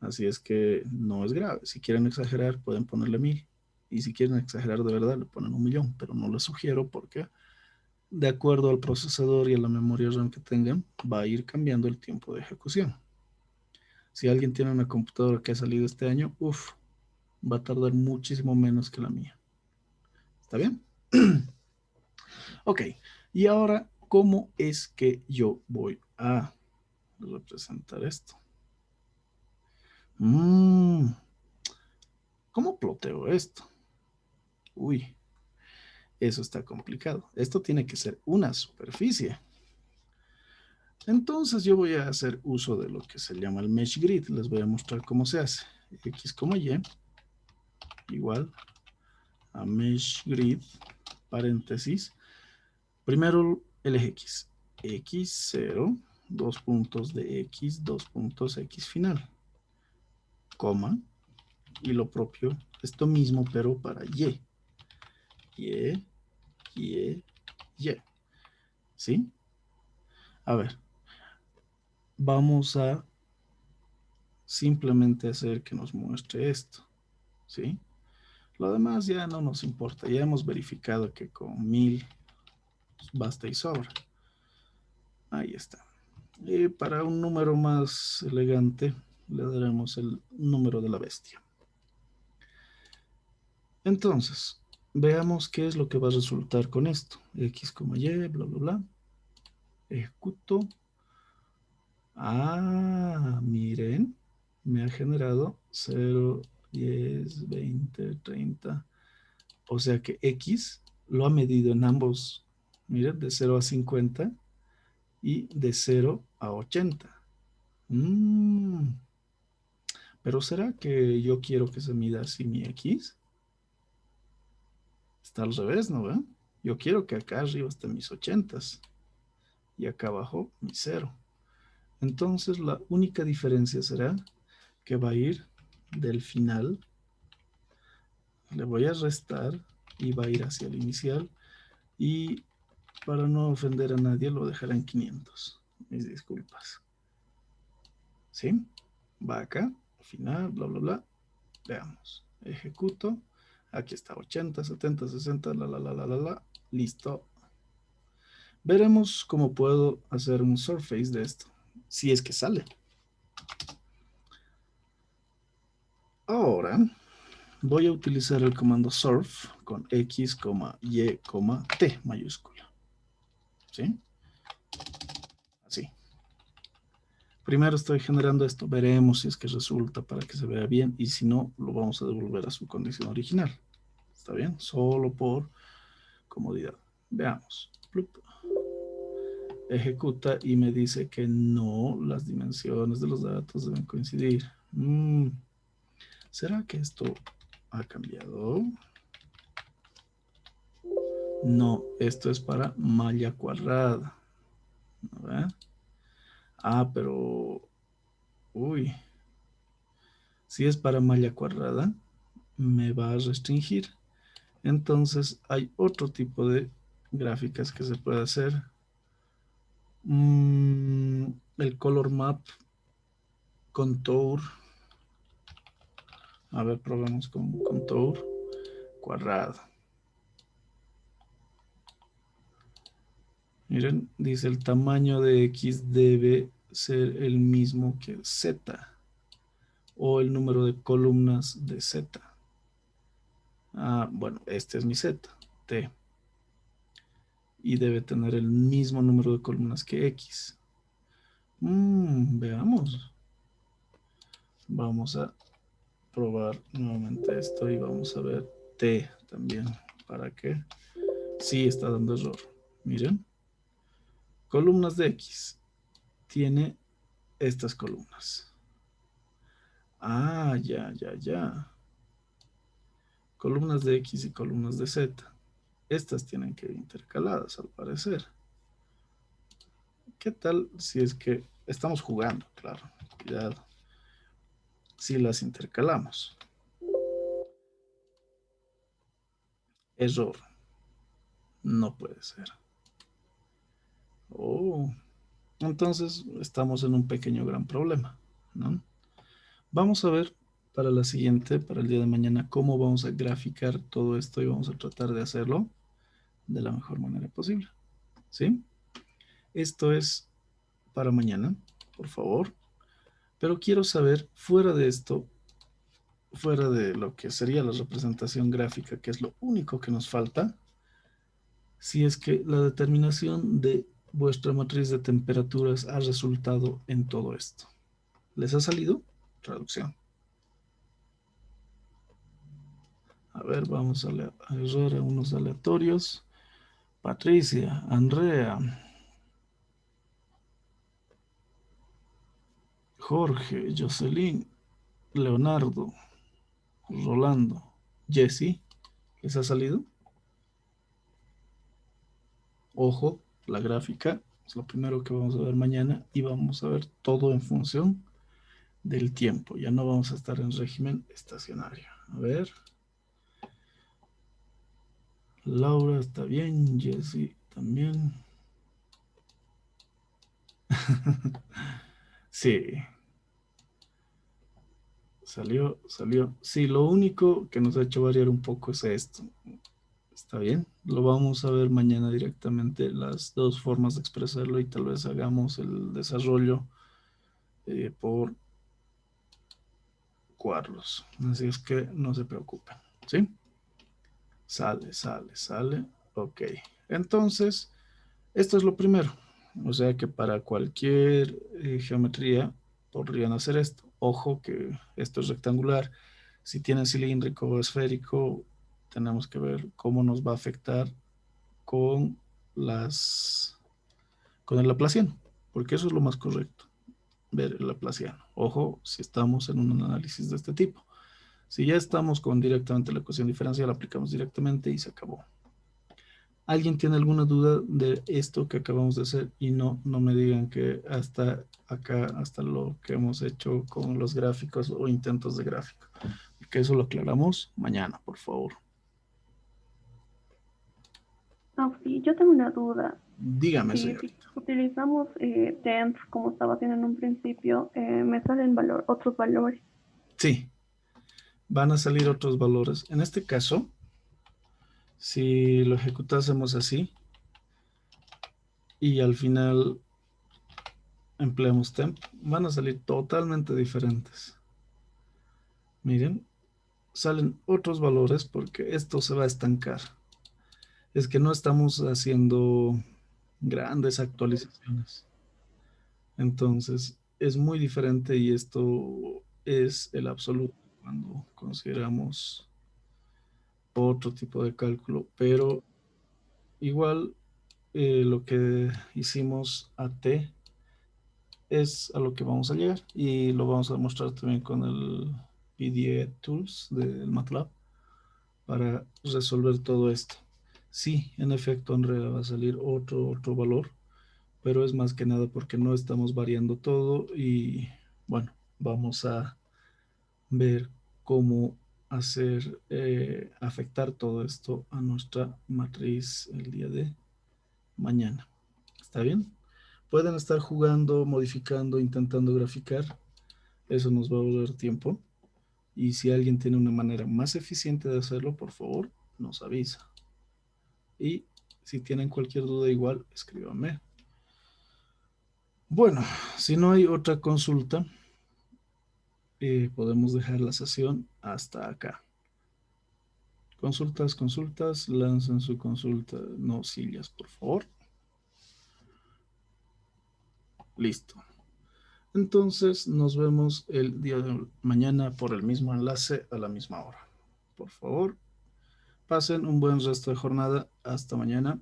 Así es que no es grave. Si quieren exagerar, pueden ponerle 1.000. Y si quieren exagerar de verdad, le ponen 1.000.000. Pero no les sugiero porque, de acuerdo al procesador y a la memoria RAM que tengan, va a ir cambiando el tiempo de ejecución. Si alguien tiene una computadora que ha salido este año, va a tardar muchísimo menos que la mía. ¿Está bien? Ok. Y ahora, ¿cómo es que yo voy a representar esto? ¿Cómo ploteo esto? Uy, eso está complicado. Esto tiene que ser una superficie. Entonces yo voy a hacer uso de lo que se llama el Mesh Grid. Les voy a mostrar cómo se hace. X, Y, igual a Mesh Grid, paréntesis. Primero el eje X. X0, 2 puntos de X, 2 puntos X final. Coma. Y lo propio, esto mismo, pero para Y. Y, Y, Y. ¿Sí? A ver. Vamos a simplemente hacer que nos muestre esto. ¿Sí? Lo demás ya no nos importa. Ya hemos verificado que con 1.000 basta y sobra. Ahí está. Y para un número más elegante, le daremos el número de la bestia. Entonces, veamos qué es lo que va a resultar con esto. X, Y, bla, bla, bla. Ejecuto. Miren, me ha generado 0, 10, 20, 30. O sea que X lo ha medido en ambos, miren, de 0 a 50 y de 0 a 80. Pero ¿será que yo quiero que se mida así mi X? Está al revés, ¿no ve? Yo quiero que acá arriba estén mis 80s y acá abajo mi 0. Entonces la única diferencia será que va a ir del final. Le voy a restar y va a ir hacia el inicial. Y para no ofender a nadie lo dejaré en 500. Mis disculpas. ¿Sí? Va acá, final, bla, bla, bla. Veamos. Ejecuto. Aquí está, 80, 70, 60, la. Listo. Veremos cómo puedo hacer un surface de esto. Si es que sale. Ahora voy a utilizar el comando surf con X, Y, T mayúscula. ¿Sí? Así. Primero estoy generando esto. Veremos si es que resulta para que se vea bien. Y si no, lo vamos a devolver a su condición original. ¿Está bien? Solo por comodidad. Veamos. Plup. Ejecuta y me dice que no, las dimensiones de los datos deben coincidir. ¿Será que esto ha cambiado? No, esto es para malla cuadrada. ¿Verdad? Pero... Uy. Si es para malla cuadrada, me va a restringir. Entonces hay otro tipo de gráficas que se puede hacer. El color map contour. A ver, probemos con contour cuadrado. Miren, dice el tamaño de X debe ser el mismo que Z o el número de columnas de Z. Bueno, este es mi Z, T. Y debe tener el mismo número de columnas que X. Veamos. Vamos a probar nuevamente esto y vamos a ver T también. ¿Para qué? Sí, está dando error. Miren. Columnas de X. Tiene estas columnas. Ah, ya. Columnas de X y columnas de Z. Estas tienen que ir intercaladas, al parecer. ¿Qué tal si es que estamos jugando? Claro, cuidado. Si las intercalamos. Error. No puede ser. Oh, entonces estamos en un pequeño gran problema, ¿no? Vamos a ver para la siguiente, para el día de mañana, cómo vamos a graficar todo esto y vamos a tratar de hacerlo de la mejor manera posible, ¿sí? Esto es para mañana, por favor. Pero quiero saber, fuera de esto, fuera de lo que sería la representación gráfica, que es lo único que nos falta, si es que la determinación de vuestra matriz de temperaturas ha resultado en todo esto. ¿Les ha salido? Traducción. A ver, vamos a errar a unos aleatorios. Patricia, Andrea, Jorge, Jocelyn, Leonardo, Rolando, Jesse, ¿les ha salido? Ojo, la gráfica es lo primero que vamos a ver mañana y vamos a ver todo en función del tiempo. Ya no vamos a estar en régimen estacionario. A ver. Laura está bien, Jesse también. Sí. Salió. Sí, lo único que nos ha hecho variar un poco es esto. Está bien. Lo vamos a ver mañana directamente, las dos formas de expresarlo y tal vez hagamos el desarrollo por cuadros. Así es que no se preocupen. ¿Sí? Sale. Ok. Entonces, esto es lo primero. O sea que para cualquier geometría podrían hacer esto. Ojo que esto es rectangular. Si tienen cilíndrico o esférico, tenemos que ver cómo nos va a afectar con con el laplaciano, porque eso es lo más correcto, ver el laplaciano. Ojo, si estamos en un análisis de este tipo. Si ya estamos con directamente la ecuación diferencial, aplicamos directamente y se acabó. ¿Alguien tiene alguna duda de esto que acabamos de hacer? Y no me digan que hasta acá, hasta lo que hemos hecho con los gráficos o intentos de gráfico. Que eso lo aclaramos mañana, por favor. Sí, yo tengo una duda. Dígame, Si señorita. utilizamos TENS como estaba haciendo en un principio, me salen otros valores. Sí, van a salir otros valores. En este caso, si lo ejecutásemos así y al final empleamos temp, van a salir totalmente diferentes. Miren, salen otros valores porque esto se va a estancar. Es que no estamos haciendo grandes actualizaciones. Entonces, es muy diferente y esto es el absoluto cuando consideramos otro tipo de cálculo, pero igual lo que hicimos a T es a lo que vamos a llegar y lo vamos a mostrar también con el PDE Tools del MATLAB para resolver todo esto. Sí, en efecto, Andrea, va a salir otro valor, pero es más que nada porque no estamos variando todo y bueno, vamos a ver cómo hacer afectar todo esto a nuestra matriz el día de mañana. ¿Está bien? Pueden estar jugando, modificando, intentando graficar. Eso nos va a ahorrar tiempo. Y si alguien tiene una manera más eficiente de hacerlo, por favor, nos avisa. Y si tienen cualquier duda igual, escríbanme. Bueno, si no hay otra consulta, podemos dejar la sesión hasta acá. Consultas, lancen su consulta, no sillas, por favor. Listo. Entonces nos vemos el día de mañana por el mismo enlace a la misma hora. Por favor, pasen un buen resto de jornada. Hasta mañana.